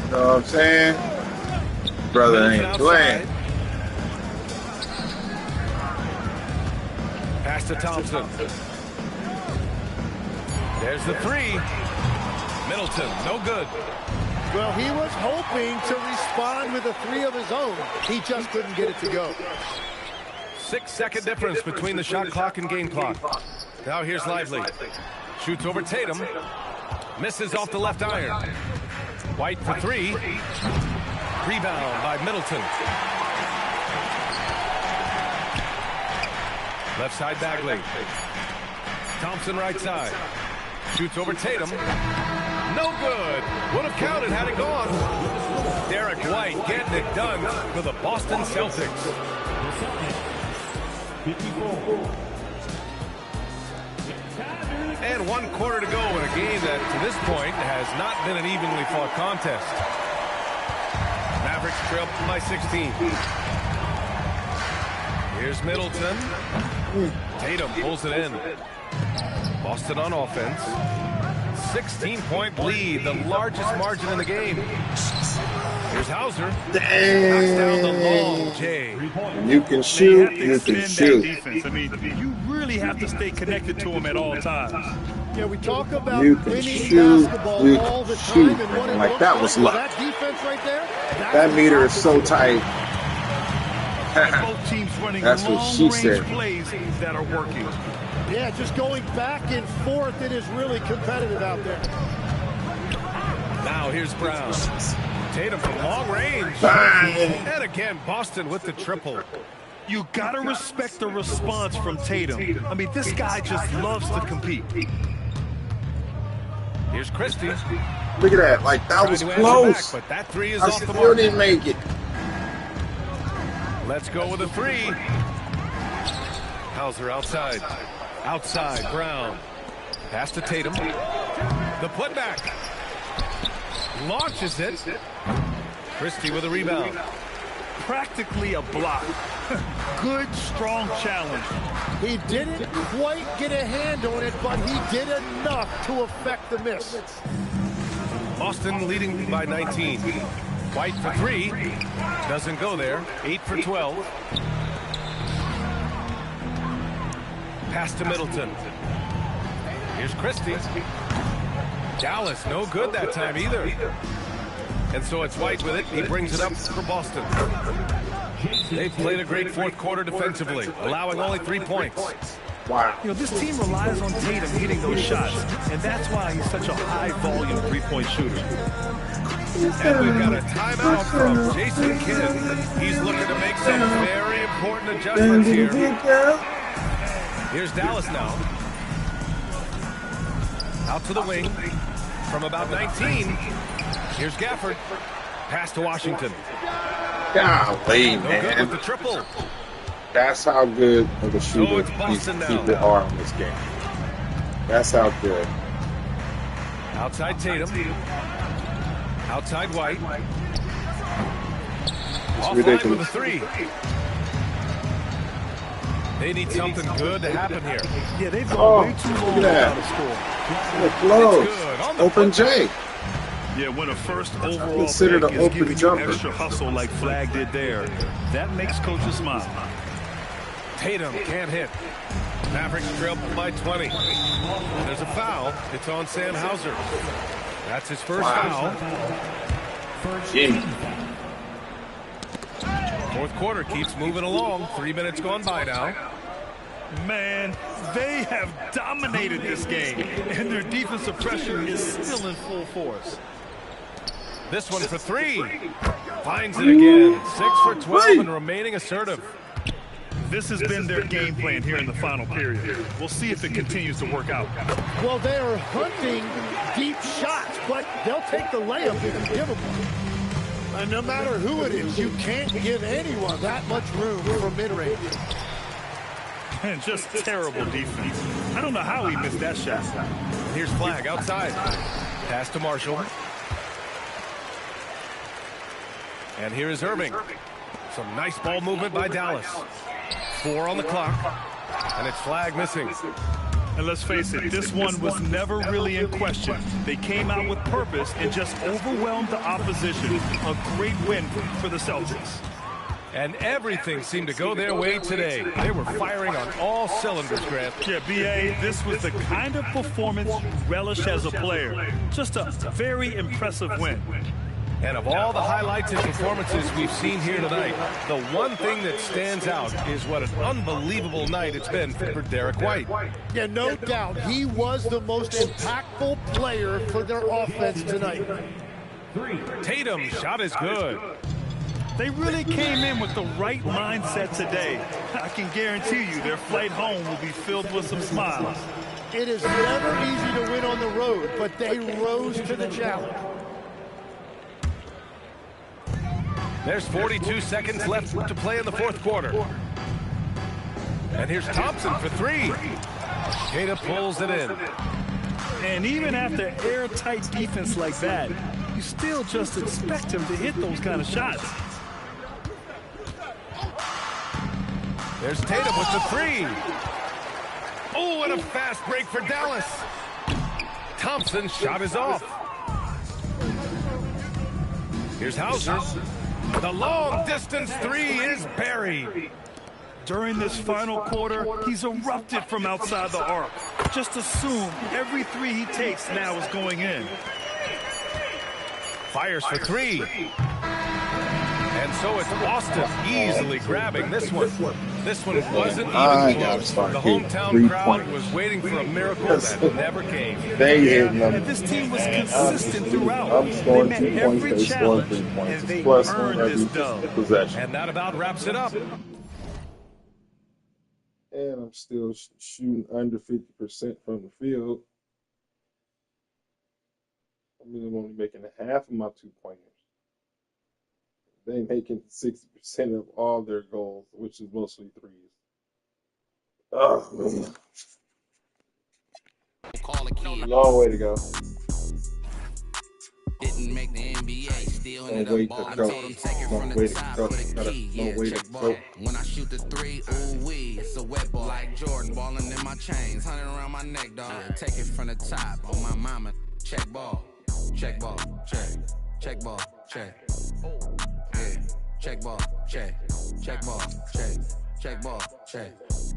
You know what I'm saying? Brother ain't playing. Pass to Thompson. There's the three. Middleton, no good. Well, he was hoping to respond with a three of his own. He just couldn't get it to go. 6-second difference between the shot clock and game clock. Now here's Lively. Shoots over Tatum. Misses off the left iron. White for three. Rebound by Middleton. Left side Bagley. Thompson right side. Shoots over Tatum. No good. Would have counted had it gone. Derek White getting it done for the Boston Celtics. And 1 quarter to go in a game that, to this point, has not been an evenly fought contest. Mavericks trail by 16. Here's Middleton. Tatum pulls it in. Boston on offense. 16-point lead, the largest margin in the game. Here's Hauser. Dang. Knocks down the long J. You can shoot, you can shoot. Defense. I mean, you really have to stay connected to him at all times. Yeah, we talk about You can winning shoot, basketball you all the can time, shoot. and what it Like, looks that was luck. That defense right there. That meter is so tight. Both teams running That's what she long-range said. plays that are working. Yeah, just going back and forth, it is really competitive out there. Now here's Brown. Tatum from long range. Bang. And again, Boston with the triple. You gotta respect the response from Tatum. I mean, this guy just loves to compete. Here's Christie. Look at that. Like, that was Trying to answer close. back, but that three is I off the still mark. didn't make it. Let's go with a three. Hauser outside. Outside, Brown. Pass to Tatum. The putback. Launches it. Christie with a rebound. Practically a block. Good, strong challenge. He didn't quite get a hand on it, but he did enough to affect the miss. Boston leading by 19. White for three. Doesn't go there. 8 for 12. Pass to Middleton. Here's Christie. Dallas, no good that time either. And so it's White with it. He brings it up for Boston. They've played a great fourth quarter defensively, allowing only 3 points. Wow. You know, this team relies on Tatum hitting those shots, and that's why he's such a high-volume three-point shooter. And we've got a timeout from Jason Kidd. He's looking to make some very important adjustments here. Here's Dallas now. Out to the wing from about 19. Here's Gafford. Pass to Washington. Golly, No good with man. the triple. That's how good of a shooter it's Boston now. people are in this game. That's how good. Outside Tatum. Outside White. Offline with a ridiculous. three. They need something good to happen here. Yeah, they've gone way too long look at that. without a score. Look close. It's good. On the Open putback. J. Yeah, when a first overall Considered pick an is open giving you jumper. extra hustle like Flag did there, that makes coaches smile. Tatum can't hit. Mavericks trail by 20. And there's a foul. It's on Sam Hauser. That's his first foul. Jimmy. Fourth quarter keeps moving along. 3 minutes gone by now. Man, they have dominated this game, and their defensive pressure is still in full force. This one for three. Finds it again. 6 for 12 and remaining assertive. This has been their game plan here in the final period. We'll see if it continues to work out. Well, they are hunting deep shots, but they'll take the layup if you give them one. And no matter who it is, you can't give anyone that much room for mid-range. And just terrible defense. I don't know how he missed that shot. Here's Flag outside. Pass to Marshall. And here is Irving. Some nice ball movement by Dallas. 4 on the clock. And it's Flag missing. And let's face it, this one was never really in question. They came out with purpose and just overwhelmed the opposition. A great win for the Celtics. And everything seemed to go their way today. They were firing on all cylinders, Grant. Yeah, B.A., this was the kind of performance you relish as a player. Just a very impressive win. And of all the highlights and performances we've seen here tonight, the one thing that stands out is what an unbelievable night it's been for Derek White. Yeah, no doubt. He was the most impactful player for their offense tonight. Tatum's shot is good. They really came in with the right mindset today. I can guarantee you their flight home will be filled with some smiles. It is never easy to win on the road, but they rose to the challenge. There's 42 seconds left to play in the fourth quarter. And here's Thompson for three. Tatum pulls it in. And even after airtight defense like that, you still just expect him to hit those kind of shots. There's Tatum with the three. Oh, and a fast break for Dallas. Thompson's shot is off. Here's Hauser. The long-distance three is buried. During this final quarter, he's erupted from outside the arc. Just assume every three he takes now is going in. Fires for three. And so it's Austin easily grabbing this one. This one wasn't even close. The hometown crowd was waiting for a miracle that never came. And this team was consistent throughout. They met every challenge, and they earned this dub. And that about wraps it up. And I'm still shooting under 50% from the field. I mean, I'm only making half of my 2-pointers. They making 60% of all their goals, which is mostly threes. Oh, man. Long way to go. Didn't make the NBA, still ended Long way up to balling. go. Told him take it from Long the way to top go. for the Got a key. long Yeah, way to check ball. go. When I shoot the three, ooh wee, it's a wet ball. Like Jordan, balling in my chains, 100 around my neck, dog. Yeah, take it from the top, on my mama. Check ball, check ball, check, check ball, check. Yeah, check ball, check, check ball, check, check ball, check.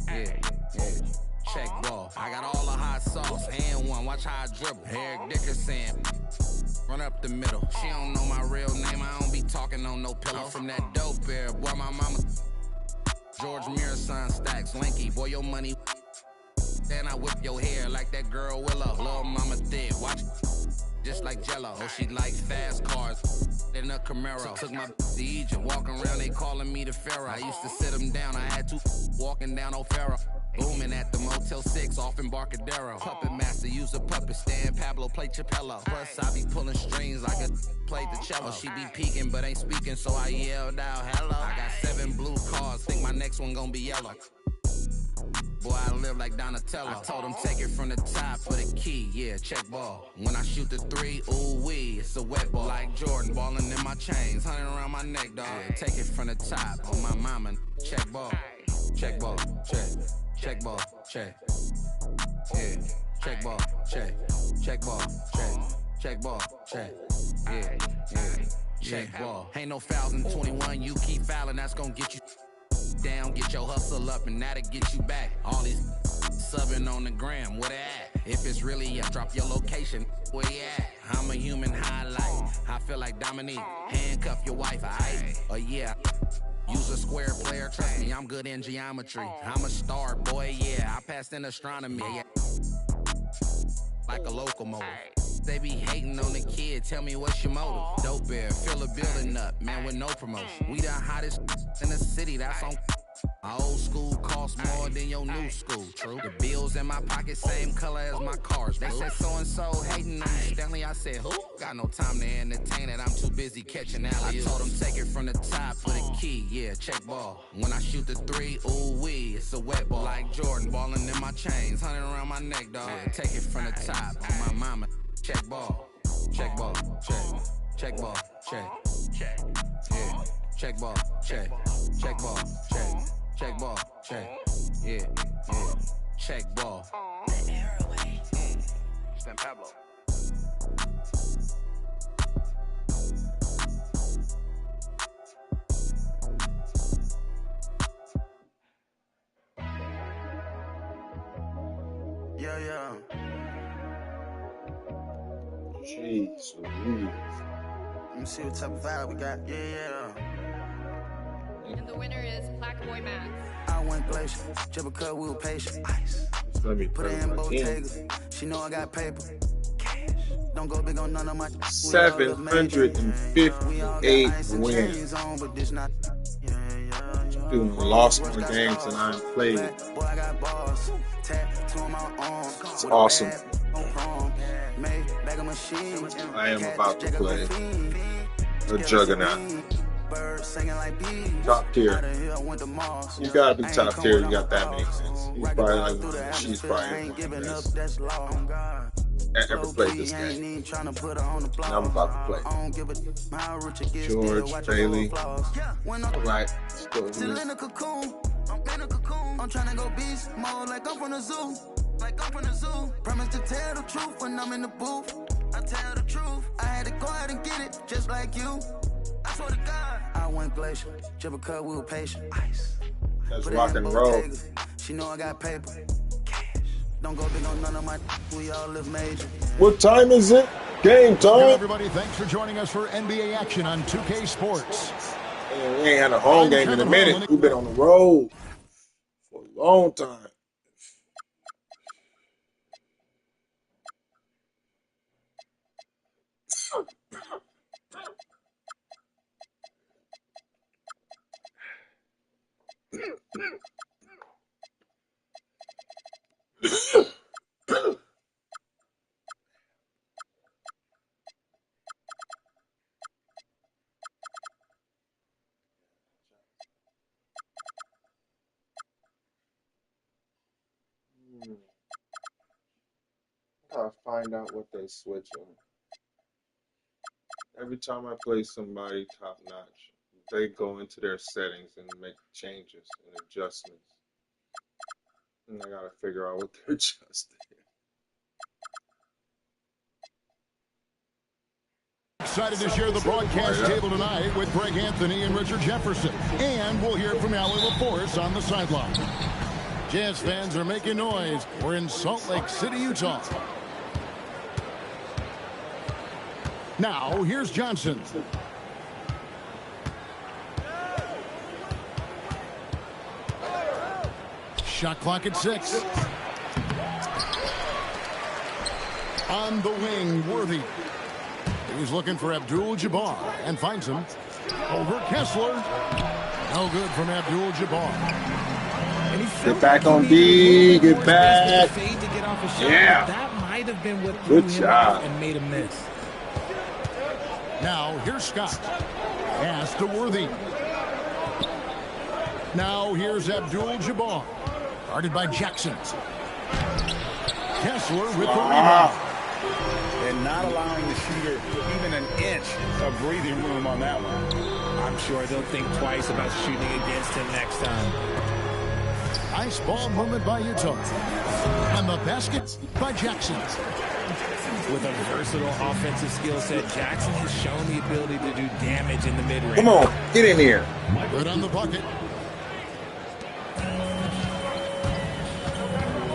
Yeah, yeah. Check ball. I got all the hot sauce and one. Watch how I dribble. Eric Dickerson. Run up the middle. She don't know my real name. I don't be talking on no pillow. I'm from that dope era. Boy, my mama. George Muir son stacks. Lanky. Boy, your money. Then I whip your hair like that girl Willow. Little mama thick. Watch. Just like Jello. Oh, she like fast cars. In a Camaro. So took my to Egypt. Walking around, they calling me the Pharaoh. I used to sit them down. I had to walking down O'Farrell. Booming at the Motel 6 off Embarcadero. Puppet master, use a puppet stand. Pablo play Chapello. Plus I be pulling strings like I played the cello. She be peeking but ain't speaking, so I yelled out hello. I got 7 blue cars, think my next one gonna be yellow. Boy, I live like Donatello. I told him take it from the top for the key. Yeah, check ball. When I shoot the three, ooh wee, it's a wet ball. Like Jordan, balling in my chains, 100 around my neck, dog. Yeah, take it from the top on my mama. Check ball, check ball, check. Check ball, check. Yeah. Check ball, check. Check ball, check. check ball, check. Yeah, yeah, check ball. Ain't no fouls in 21, you keep fouling, that's gonna get you down, get your hustle up, and that'll get you back. All these subbing on the gram, where they at? If it's really up, drop your location, where you at? I'm a human highlight, I feel like Dominique. Handcuff your wife, aight? Oh yeah. Use a square player, trust me, I'm good in geometry. I'm a star, boy, yeah, I passed in astronomy, yeah. Like a locomotive. They be hating on the kid, tell me what's your motive. Dope bear, fill a building up, man, with no promotion. We the hottest in the city, that's on. My old school costs more than your new school, true. The bills in my pocket, same color as my cars. They said so-and-so hating on me, Stanley. I said, who? Got no time to entertain it, I'm too busy catching alley. I told them take it from the top for the key, yeah, check ball. When I shoot the three, ooh wee, it's a wet ball. Like Jordan, balling in my chains, 100 around my neck, dog. Yeah, take it from the top, on my mama, check ball, check ball, check ball, check, yeah, check ball, check ball, check. Check ball, check, yeah, check ball. Stan Pablo. Yeah. Jeez Louise. Let me see what type of vibe we got. Yeah. And the winner is Black Boy Max. I went glacier, triple cut, we were patient. Let me put it in Bottega. She know I got paper. Cash. Don't go big on none of my 758 wins. Dude, lost more games than I played. It's awesome. I am about to play a juggernaut. Top tier. You gotta be top tier. You got that makes sense. He's probably like she's probably one of the best that ever played this game. And I'm about to play. George Bailey. Alright, let's go here. I'm trying to go beast mode like I'm from the zoo. Promise to tell the truth when I'm in the booth. I tell the truth. I had to go out and get it just like you. I swear to God. I went glacier, triple cut, we were patient. Ice. That's rock and roll. She know I got paper. Cash. Don't go big on none of my. We all live major. What time is it? Game time. Hello everybody, thanks for joining us for NBA action on 2K Sports. Man, we ain't had a home game in a minute. We've been on the road for a long time. Gotta find out what they switching. Every time I play somebody top notch, they go into their settings and make changes and adjustments. And I gotta figure out what they're adjusting. Excited to share the broadcast table tonight with Greg Anthony and Richard Jefferson. And we'll hear from Allie LaForce on the sideline. Jazz fans are making noise. We're in Salt Lake City, Utah. Now, here's Johnson. Shot clock at 6. On the wing, Worthy. He's looking for Abdul-Jabbar and finds him. Over Kessler. No good from Abdul-Jabbar. Get back on D. Get back. Yeah. That might have been what good job. And made a miss. Now, here's Scott. Pass to Worthy. Now, here's Abdul-Jabbar. Guarded by Jackson. Kessler with the rebound. And not allowing the shooter even an inch of breathing room on that one. I'm sure they'll think twice about shooting against him next time. Nice ball movement by Utah. And the basket by Jackson. With a versatile offensive skill set, Jackson has shown the ability to do damage in the mid-range. Come on, get in here. Good on the bucket.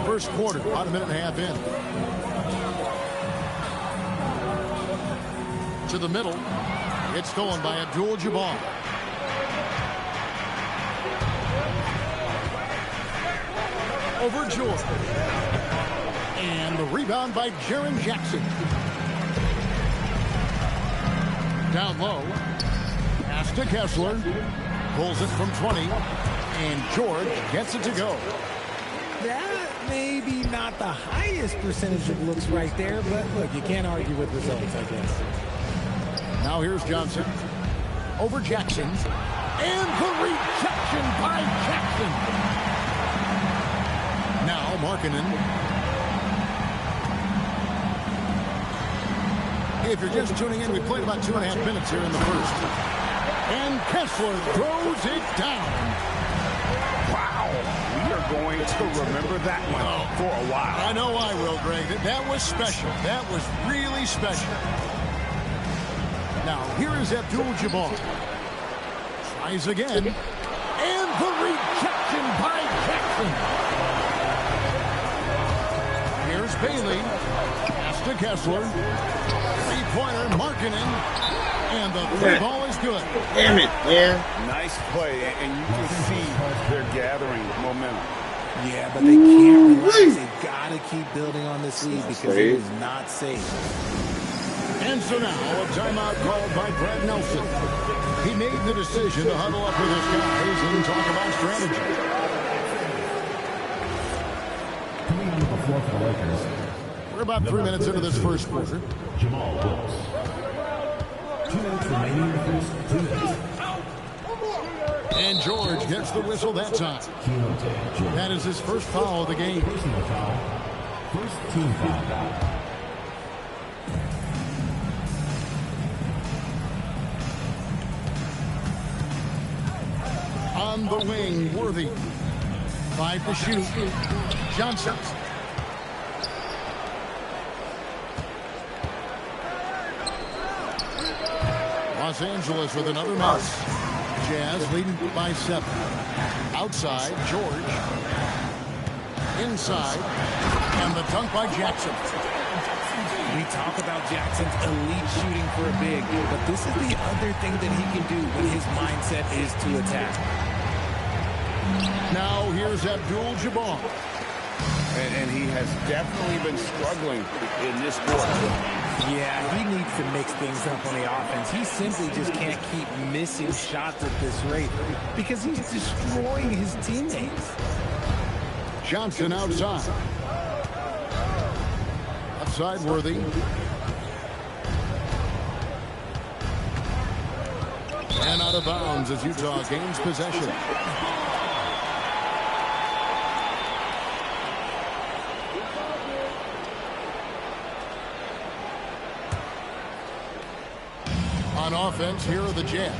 First quarter, about a minute and a half in. To the middle. It's stolen by Abdul-Jabbar. Over George. And the rebound by Jaren Jackson. Down low. Pass to Kessler. Pulls it from 20. And George gets it to go. That may be not the highest percentage of looks right there, but look, you can't argue with results, I guess. Now here's Johnson. Over Jackson. And the rejection by Jackson. Now Markkanen. If you're just tuning in, we played about 2.5 minutes here in the first. And Kessler throws it down. Wow. We are going to remember that one for a while. I know I will, Greg. That was special. That was really special. Now, here is Abdul-Jabbar. Tries again. And the rejection by Jackson. Here's Bailey. Pass to Kessler. Three-pointer, Markkanen. And the three ball is good. Damn it, man. Nice play, and you can see they're gathering momentum. Yeah, but they can't relax. They've got to keep building on this lead because it is not safe. And so now, a timeout called by Brad Nelson. He made the decision to huddle up with his guys and talk about strategy. Coming onto the floor for the Lakers. We're about 3 minutes into this first quarter. Jamal Wilkes. 2 minutes remaining in the first. 2 minutes. And George gets the whistle that time. That is his first foul of the game. Personal foul. First team foul. On the wing, Worthy. 5 to shoot. Johnson. Los Angeles with another miss. Jazz leading by 7. Outside, George. Inside. And the dunk by Jackson. We talk about Jackson's elite shooting for a big, but this is the other thing that he can do when his mindset is to attack. Now here's Abdul-Jabbar. And he has definitely been struggling in this quarter. Yeah, he needs to mix things up on the offense. He simply just can't keep missing shots at this rate because he's destroying his teammates. Johnson outside. Outside Worthy. And out of bounds as Utah gains possession. On offense, here are the Jazz.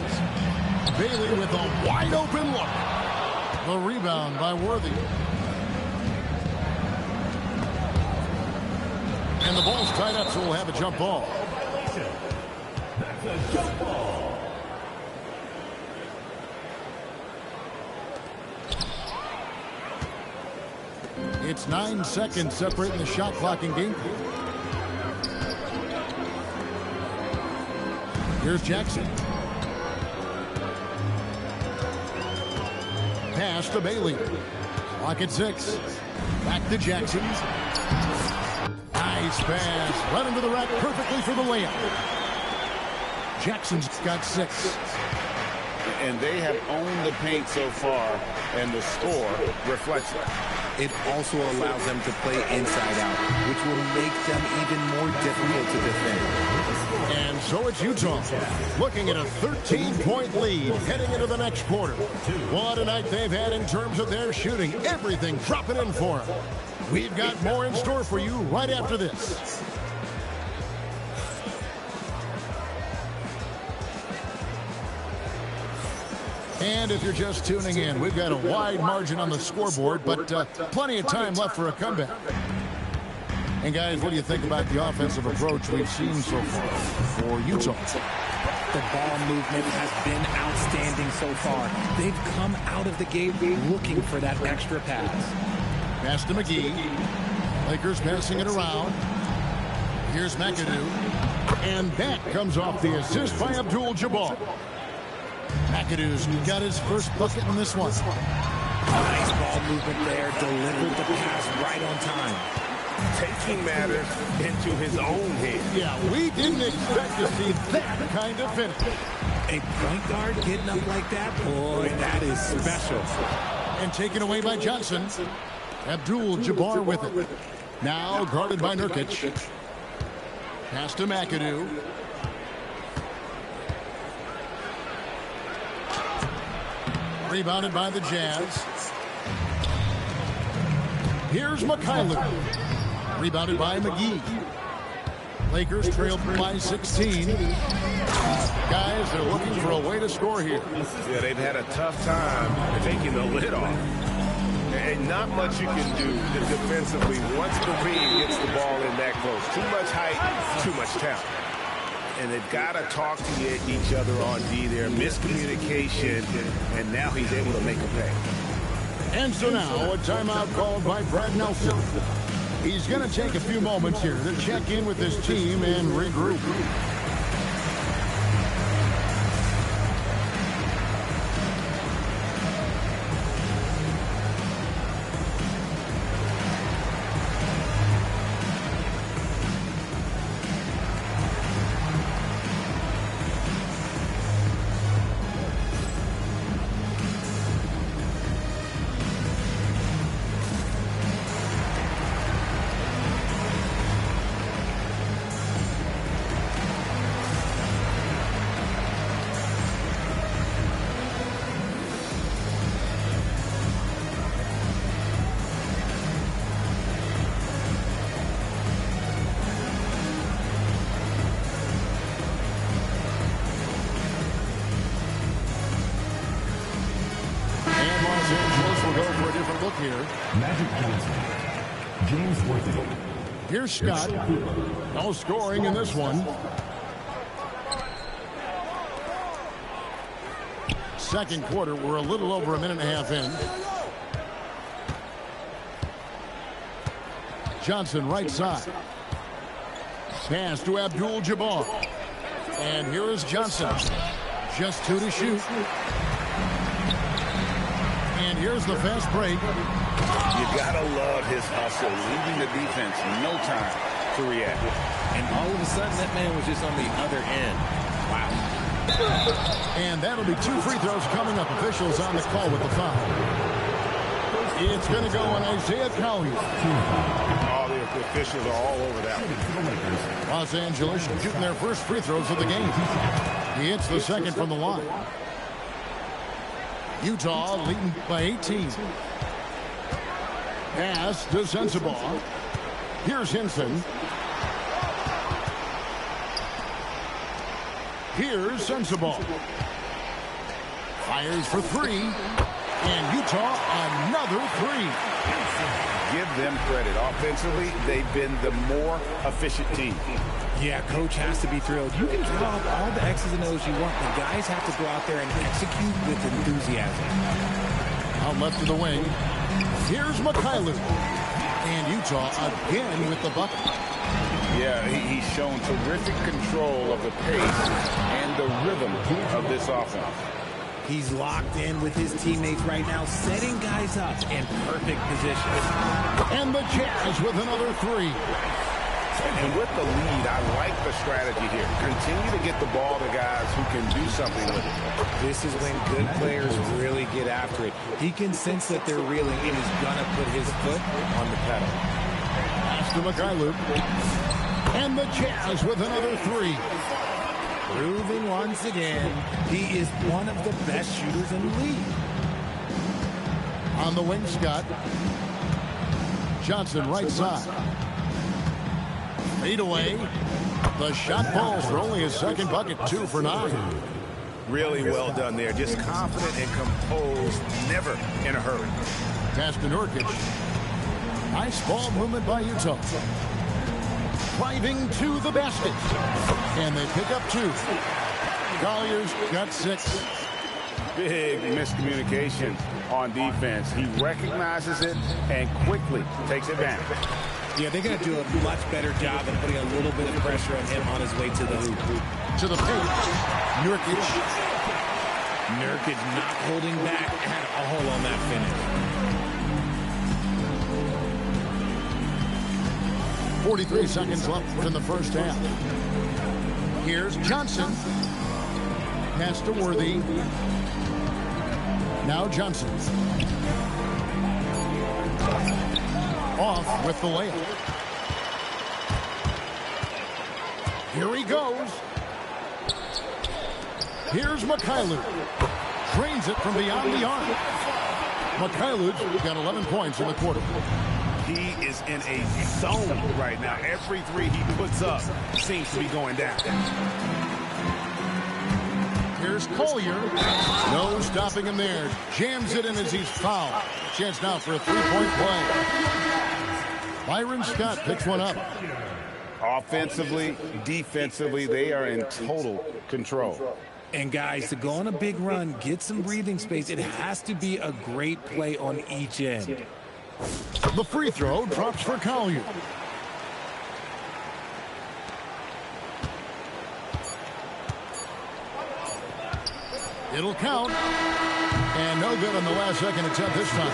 Bailey with a wide open look. The rebound by Worthy. And the ball's tied up, so we'll have a jump ball. That's a jump ball. It's 9 seconds separating the shot clock and game. Here's Jackson. Pass to Bailey. Clock at 6. Back to Jackson. Nice pass. Right into the rack perfectly for the layup. Jackson's got 6. And they have owned the paint so far, and the score reflects it. It also allows them to play inside out, which will make them even more difficult to defend. And so it's Utah looking at a 13-point lead heading into the next quarter. What a night they've had in terms of their shooting. Everything dropping in for them. We've got more in store for you right after this. And if you're just tuning in, we've got a wide margin on the scoreboard, but plenty of time left for a comeback. And guys, what do you think about the offensive approach we've seen so far for Utah? The ball movement has been outstanding so far. They've come out of the gate looking for that extra pass. Pass to McGee. Lakers passing it around. Here's McAdoo. And that comes off the assist by Abdul-Jabbar. McAdoo's got his first bucket in this one. Nice ball movement there. Delivered the pass right on time. Taking matters into his own hands. Yeah, we didn't expect to see that kind of finish. A point guard getting up like that, boy, that is special. And taken away by Johnson. Abdul-Jabbar with it. Now guarded by Nurkic. Pass to McAdoo. Rebounded by the Jazz. Here's Mikhailuk. Rebounded by McGee. Lakers trail by 16. Guys, they're looking for a way to score here. Yeah, they've had a tough time taking the lid off. And not much you can do defensively once Kareem gets the ball in that close. Too much height, too much talent. And they've got to talk to each other on D there. Miscommunication, and now he's able to make a pay. And so now, a timeout called by Brad Nelson. He's going to take a few moments here to check in with his team and regroup. Here's Scott. No scoring in this one. Second quarter, we're a little over a minute and a half in. Johnson, right side. Pass to Abdul-Jabbar. And here is Johnson. Just 2 to shoot. And here's the fast break. You gotta love his hustle, leaving the defense no time to react. And all of a sudden, that man was just on the other end. Wow. And that'll be 2 free throws coming up. Officials on the call with the foul. It's going to go on Isaiah Collier. All the officials are all over that one. Los Angeles shooting their first free throws of the game. He hits the second from the line. Utah leading by 18. Pass to Sensabaugh. Here's Henson. Here's Sensabaugh. Fires for 3. And Utah another 3. Give them credit. Offensively, they've been the more efficient team. Yeah, coach has to be thrilled. You can draw up all the X's and O's you want. The guys have to go out there and execute with enthusiasm. Out left to the wing. Here's Mikhailuk. And Utah again with the bucket. Yeah, he's shown terrific control of the pace and the rhythm of this offense. He's locked in with his teammates right now, setting guys up in perfect position. And the Jazz with another 3. And with the lead, I like the strategy here. Continue to get the ball to guys who can do something with it. This is when good players really get after it. He can sense that they're reeling and he's going to put his foot on the pedal. Pass to Mikhailuk. And the Jazz with another 3. Proving once again, he is one of the best shooters in the league. On the wing, Scott. Johnson, right side. Fade away. The shot falls for only his second bucket, 2 for 9. Really well done there. Just confident and composed, never in a hurry. Pass to Nurkic. Nice ball movement by Utah. driving to the basket. And they pick up 2. Collier's got 6. Big miscommunication on defense. He recognizes it and quickly takes advantage. Yeah, they're going to do a much better job of putting a little bit of pressure on him on his way to the hoop. To the paint. Nurkic. Nurkic not holding back at all on that finish. 43 seconds left in the first half. Here's Johnson. Pass to Worthy. Now Johnson. Off with the layup. Here he goes. Here's Mikhailu. Drains it from beyond the arc. Mikhailu's got 11 points in the quarter. He is in a zone right now. Every 3 he puts up seems to be going down. Here's Collier. No stopping him there. Jams it in as he's fouled. Chance now for a 3-point play. Byron Scott picks one up. Offensively, defensively, they are in total control. And guys, to go on a big run, get some breathing space, it has to be a great play on each end. The free throw drops for Collier. It'll count. And no good on the last second attempt this time.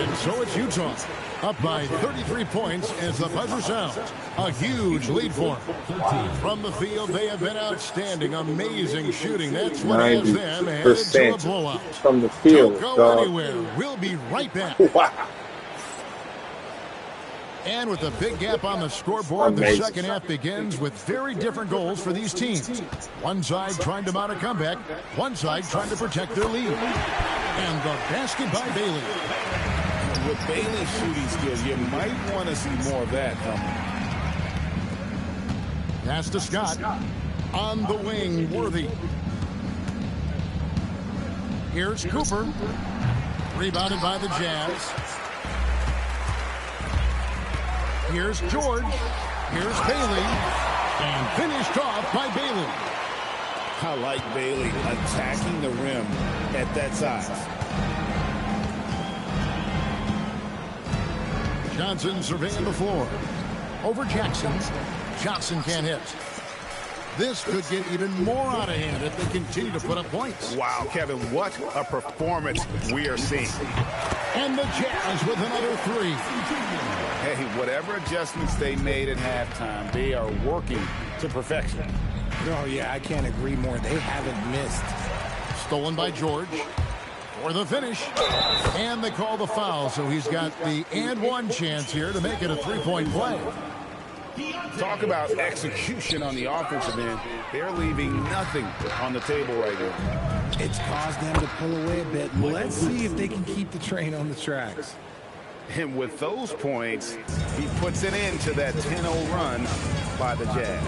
And so it's Utah. Up by 33 points as the buzzer sounds. A huge lead for them. From the field, they have been outstanding. Amazing shooting. That's what has them headed to a blowout. From the field, Don't go anywhere. We'll be right back. Wow. And with a big gap on the scoreboard, the second half begins with very different goals for these teams. One side trying to mount a comeback, one side trying to protect their lead. And the basket by Bailey. With Bailey's shooting skills, you might want to see more of that from him. Pass to Scott. On the wing, Worthy. Here's Cooper. Rebounded by the Jazz. Here's George. Here's Bailey. And finished off by Bailey. I like Bailey attacking the rim at that size. Johnson surveying the floor. Over Jackson. Johnson can't hit. This could get even more out of hand if they continue to put up points. Wow, Kevin, what a performance we are seeing. And the Jazz with another 3. Hey, whatever adjustments they made at halftime, they are working to perfection. Oh, yeah, I can't agree more. They haven't missed. Stolen by George. For the finish. And they call the foul, so he's got the and one chance here to make it a 3-point play. Talk about execution on the offensive end. They're leaving nothing on the table right now. It's caused them to pull away a bit. Let's see if they can keep the train on the tracks. And with those points, he puts an end to that 10-0 run by the Jazz.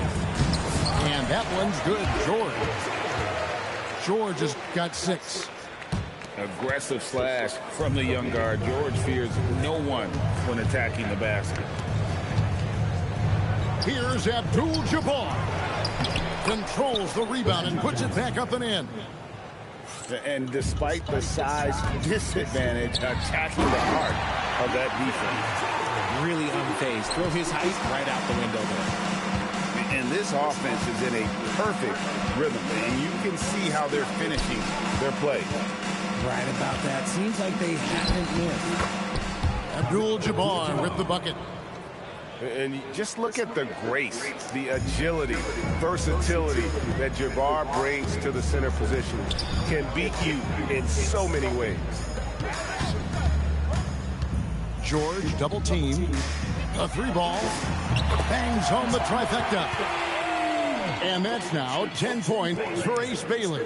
And that one's good, George. George has got 6. Aggressive slash from the young guard. George fears no one when attacking the basket. Here's Abdul-Jabbar. Controls the rebound and puts it back up and in. And despite the size disadvantage, attacking the heart of that defense. Really unfazed. Throw his height right out the window there. And this offense is in a perfect rhythm. And you can see how they're finishing their play. Right about that. Seems like they haven't missed. Abdul-Jabbar with the bucket. And just look at the grace, the agility, versatility that Jabbar brings to the center position. Can beat you in so many ways. George double team. A 3-ball. Bangs home the trifecta. And that's now 10 points for Ace Bailey.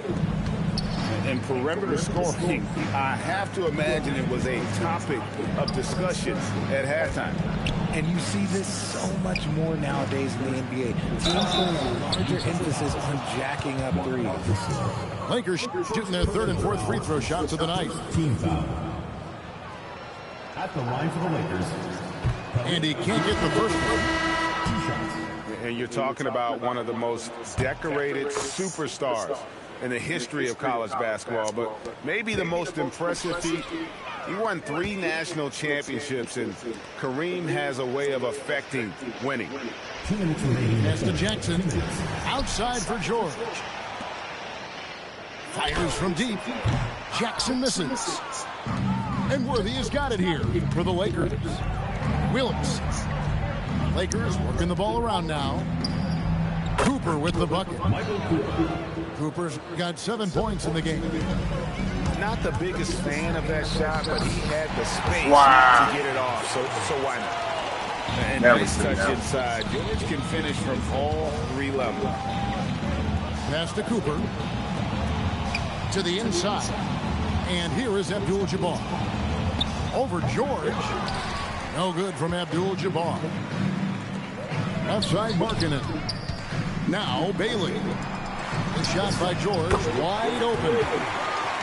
And perimeter scoring, I have to imagine it was a topic of discussion at halftime. And you see this so much more nowadays in the NBA. Teams putting a larger emphasis on jacking up threes. Lakers shooting their 3rd and 4th free throw shots of the night. Team foul. At the line for the Lakers. And he can't get the first one. And you're talking about one of the most decorated superstars in the history of college basketball, but maybe the most impressive feat. He won 3 national championships, and Kareem has a way of affecting winning. Pass to Jackson. Outside for George. Fires from deep. Jackson misses. And Worthy has got it here for the Lakers. Wilkes. Lakers working the ball around now. Cooper with the bucket. Cooper's got 7 points in the game. Not the biggest fan of that shot, but he had the space to get it off, so why not? And nice touch inside. George can finish from all 3 levels. Pass to Cooper. To the inside. And here is Abdul-Jabbar. Over George. No good from Abdul-Jabbar. Outside Markkanen. Now Bailey. The shot by George. Wide open.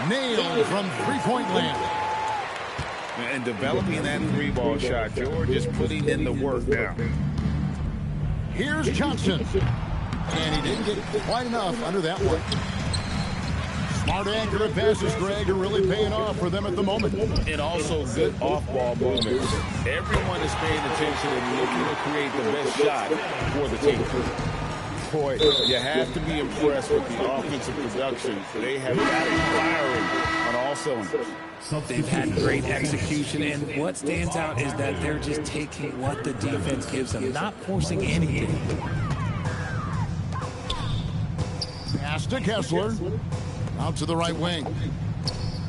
Nailed from three-point land. And developing that 3-ball shot. George is putting in the work now. Here's Johnson. And he didn't get quite enough under that one. Smart, accurate passes, Greg, are really paying off for them at the moment. And also good off-ball movements. Everyone is paying attention and looking to create the best shot for the team. Boy, you have to be impressed with the offensive production. They have got it firing on all cylinders. They've had great execution, and what stands out is that they're just taking what the defense gives them, not forcing anything. Pass to Kessler. Out to the right wing.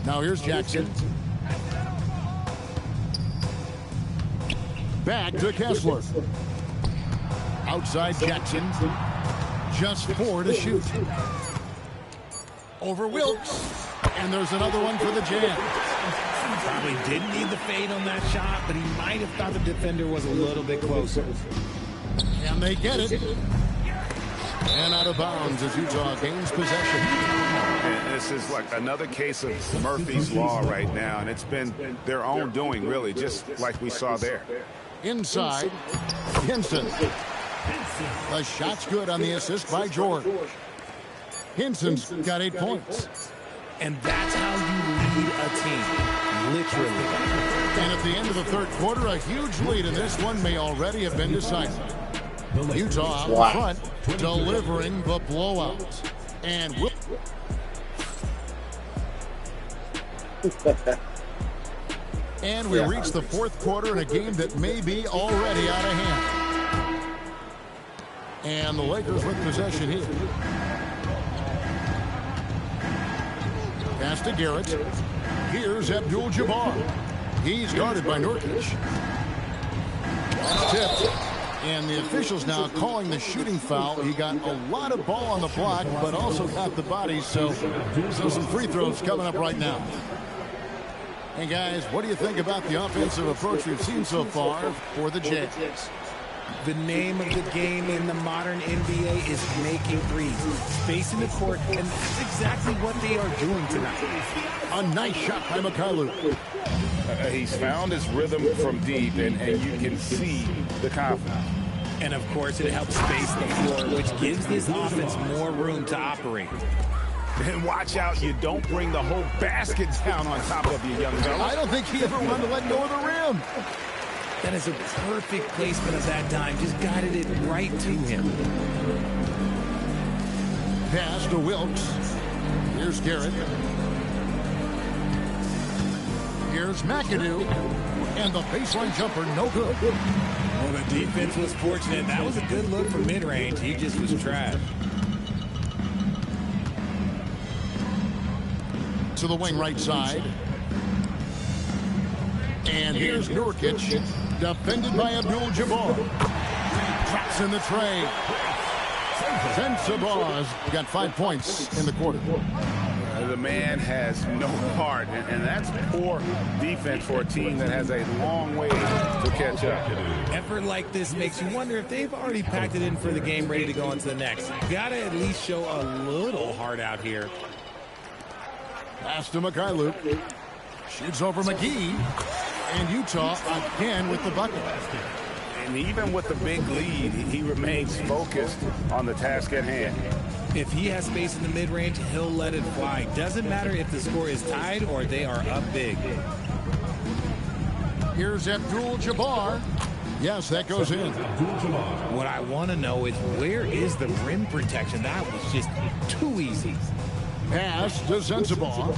Now here's Jackson. Back to Kessler. Outside Jackson. Just 4 to shoot. Over Wilkes. And there's another one for the jam. Probably didn't need the fade on that shot, but he might have thought the defender was a little bit closer. And they get it. And out of bounds as Utah gains possession. And this is like another case of Murphy's Law right now, and it's been their own doing, really, just like we saw there. Inside, Hinson. The shot's good on the assist by George. Hinson's got 8 points. And that's how you lead a team, literally. And at the end of the third quarter, a huge lead in this one may already have been decided. Utah out in front, delivering the blowout. And and we reach the fourth quarter in a game that may be already out of hand. And the Lakers with possession here. Pass to Garrett. Here's Abdul-Jabbar. He's guarded by Nurkic. That's tipped. And the officials now calling the shooting foul. He got a lot of ball on the block, but also got the body. So some free throws coming up right now. Hey, guys, what do you think about the offensive approach we've seen so far for the Jazz? The name of the game in the modern NBA is making threes. Spacing the court, and that's exactly what they are doing tonight. A nice shot by Mikhailuk. He's found his rhythm from deep, and you can see the confidence. And, of course, it helps space the floor, which gives this offense more room to operate. And watch out, you don't bring the whole basket down on top of you, young fella. I don't think he ever wanted to let go of the rim. That is a perfect placement of that dime. Just guided it right to him. Pass to Wilkes. Here's Garrett. Here's McAdoo. And the baseline jumper, no good. Well, the defense was fortunate. That was a good look from mid-range. He just was trash. To the wing right side. And here's Nurkic, defended by Abdul-Jabbar. Drops in the tray. Sensabaugh got 5 points in the quarter. The man has no heart, and that's poor defense for a team that has a long way to catch up. Effort like this makes you wonder if they've already packed it in for the game, ready to go on to the next. Gotta at least show a little heart out here. Pass to Mikhailuk. Shoots over McGee. And Utah again with the bucket. And even with the big lead, he remains focused on the task at hand. If he has space in the mid-range, he'll let it fly. Doesn't matter if the score is tied or they are up big. Here's Abdul-Jabbar. Yes, that goes in. What I want to know is, where is the rim protection? That was just too easy. Pass to Sensabaugh.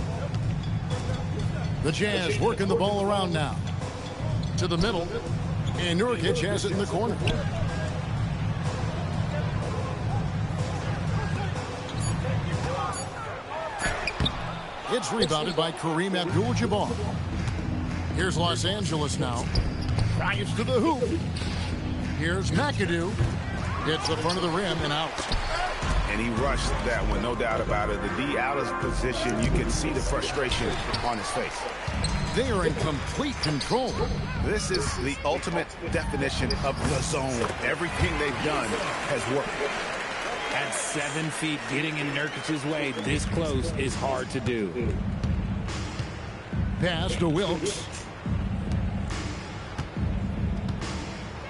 The Jazz working the ball around now. To the middle. And Nurkic has it in the corner. It's rebounded by Kareem Abdul-Jabbar. Here's Los Angeles now. Drives to the hoop. Here's McAdoo. Hits the front of the rim and out. And he rushed that one, no doubt about it. The D out of position, you can see the frustration on his face. They are in complete control. This is the ultimate definition of the zone. Everything they've done has worked. At 7 feet, getting in Nurkic's way this close is hard to do. Pass to Wilkes.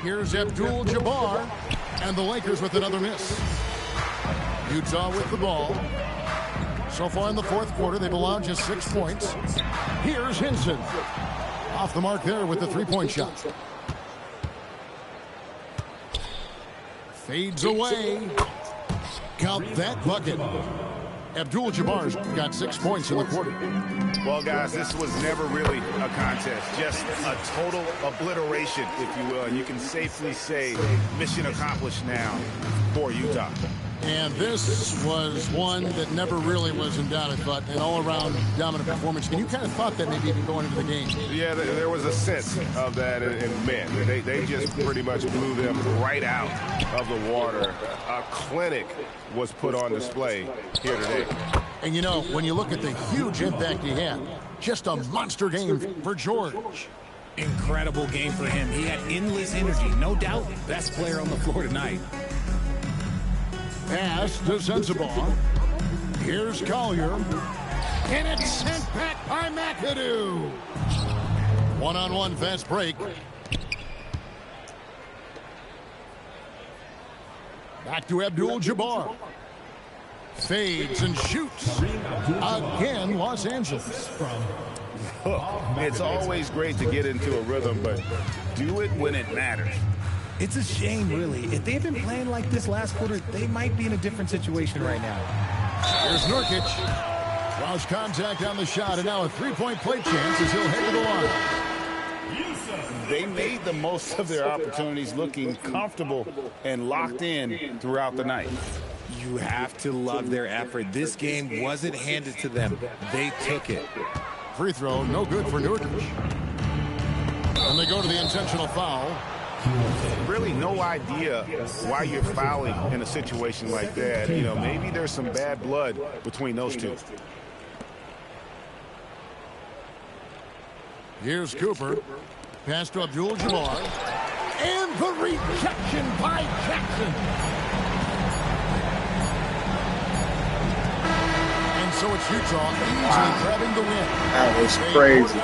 Here's Abdul-Jabbar. And the Lakers with another miss. Utah with the ball. So far in the fourth quarter, they've allowed just 6 points. Here's Hinson. Off the mark there with the three-point shot. Fades away. Count that bucket. Abdul-Jabbar's got 6 points in the quarter. Well, guys, this was never really a contest. Just a total obliteration, if you will. And you can safely say mission accomplished now for Utah. And this was one that never really was in doubt, I thought. An all-around dominant performance. And you kind of thought that maybe even going into the game. Yeah, there was a sense of that. And man, they just pretty much blew them right out of the water. A clinic was put on display here today. And you know, when you look at the huge impact he had, just a monster game for George. Incredible game for him. He had endless energy. No doubt, best player on the floor tonight. Pass to Sensabaugh. Here's Collier. And it's sent back by McAdoo. One-on-one fast break. Back to Abdul-Jabbar. Fades and shoots. Again, Los Angeles. Look, it's always great to get into a rhythm, but do it when it matters. It's a shame, really. If they had been playing like this last quarter, they might be in a different situation right now. Here's Nurkic. Lost contact on the shot, and now a three-point play chance as he'll head to the line. They made the most of their opportunities, looking comfortable and locked in throughout the night. You have to love their effort. This game wasn't handed to them. They took it. Free throw, no good for Nurkic. And they go to the intentional foul. Really no idea why you're fouling in a situation like that. You know, maybe there's some bad blood between those two. Here's Cooper. Pass to Abdul-Jabbar. And the rejection by Jackson. And so it's Utah easily grabbing the win. That was crazy.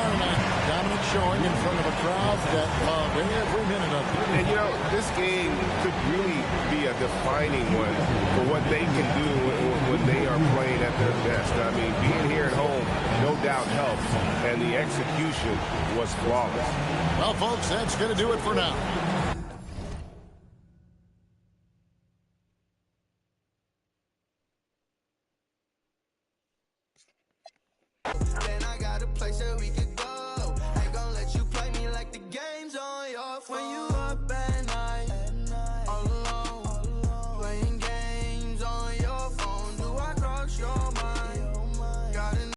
Dominant showing in front of a crowd that loved every minute of it. And, you know, this game could really be a defining one for what they can do when they are playing at their best. I mean, being here at home, no doubt helps, and the execution was flawless. Well, folks, that's going to do it for now. Then I got a place that we could go. Ain't gonna let you play me like the game's on your phone. When you up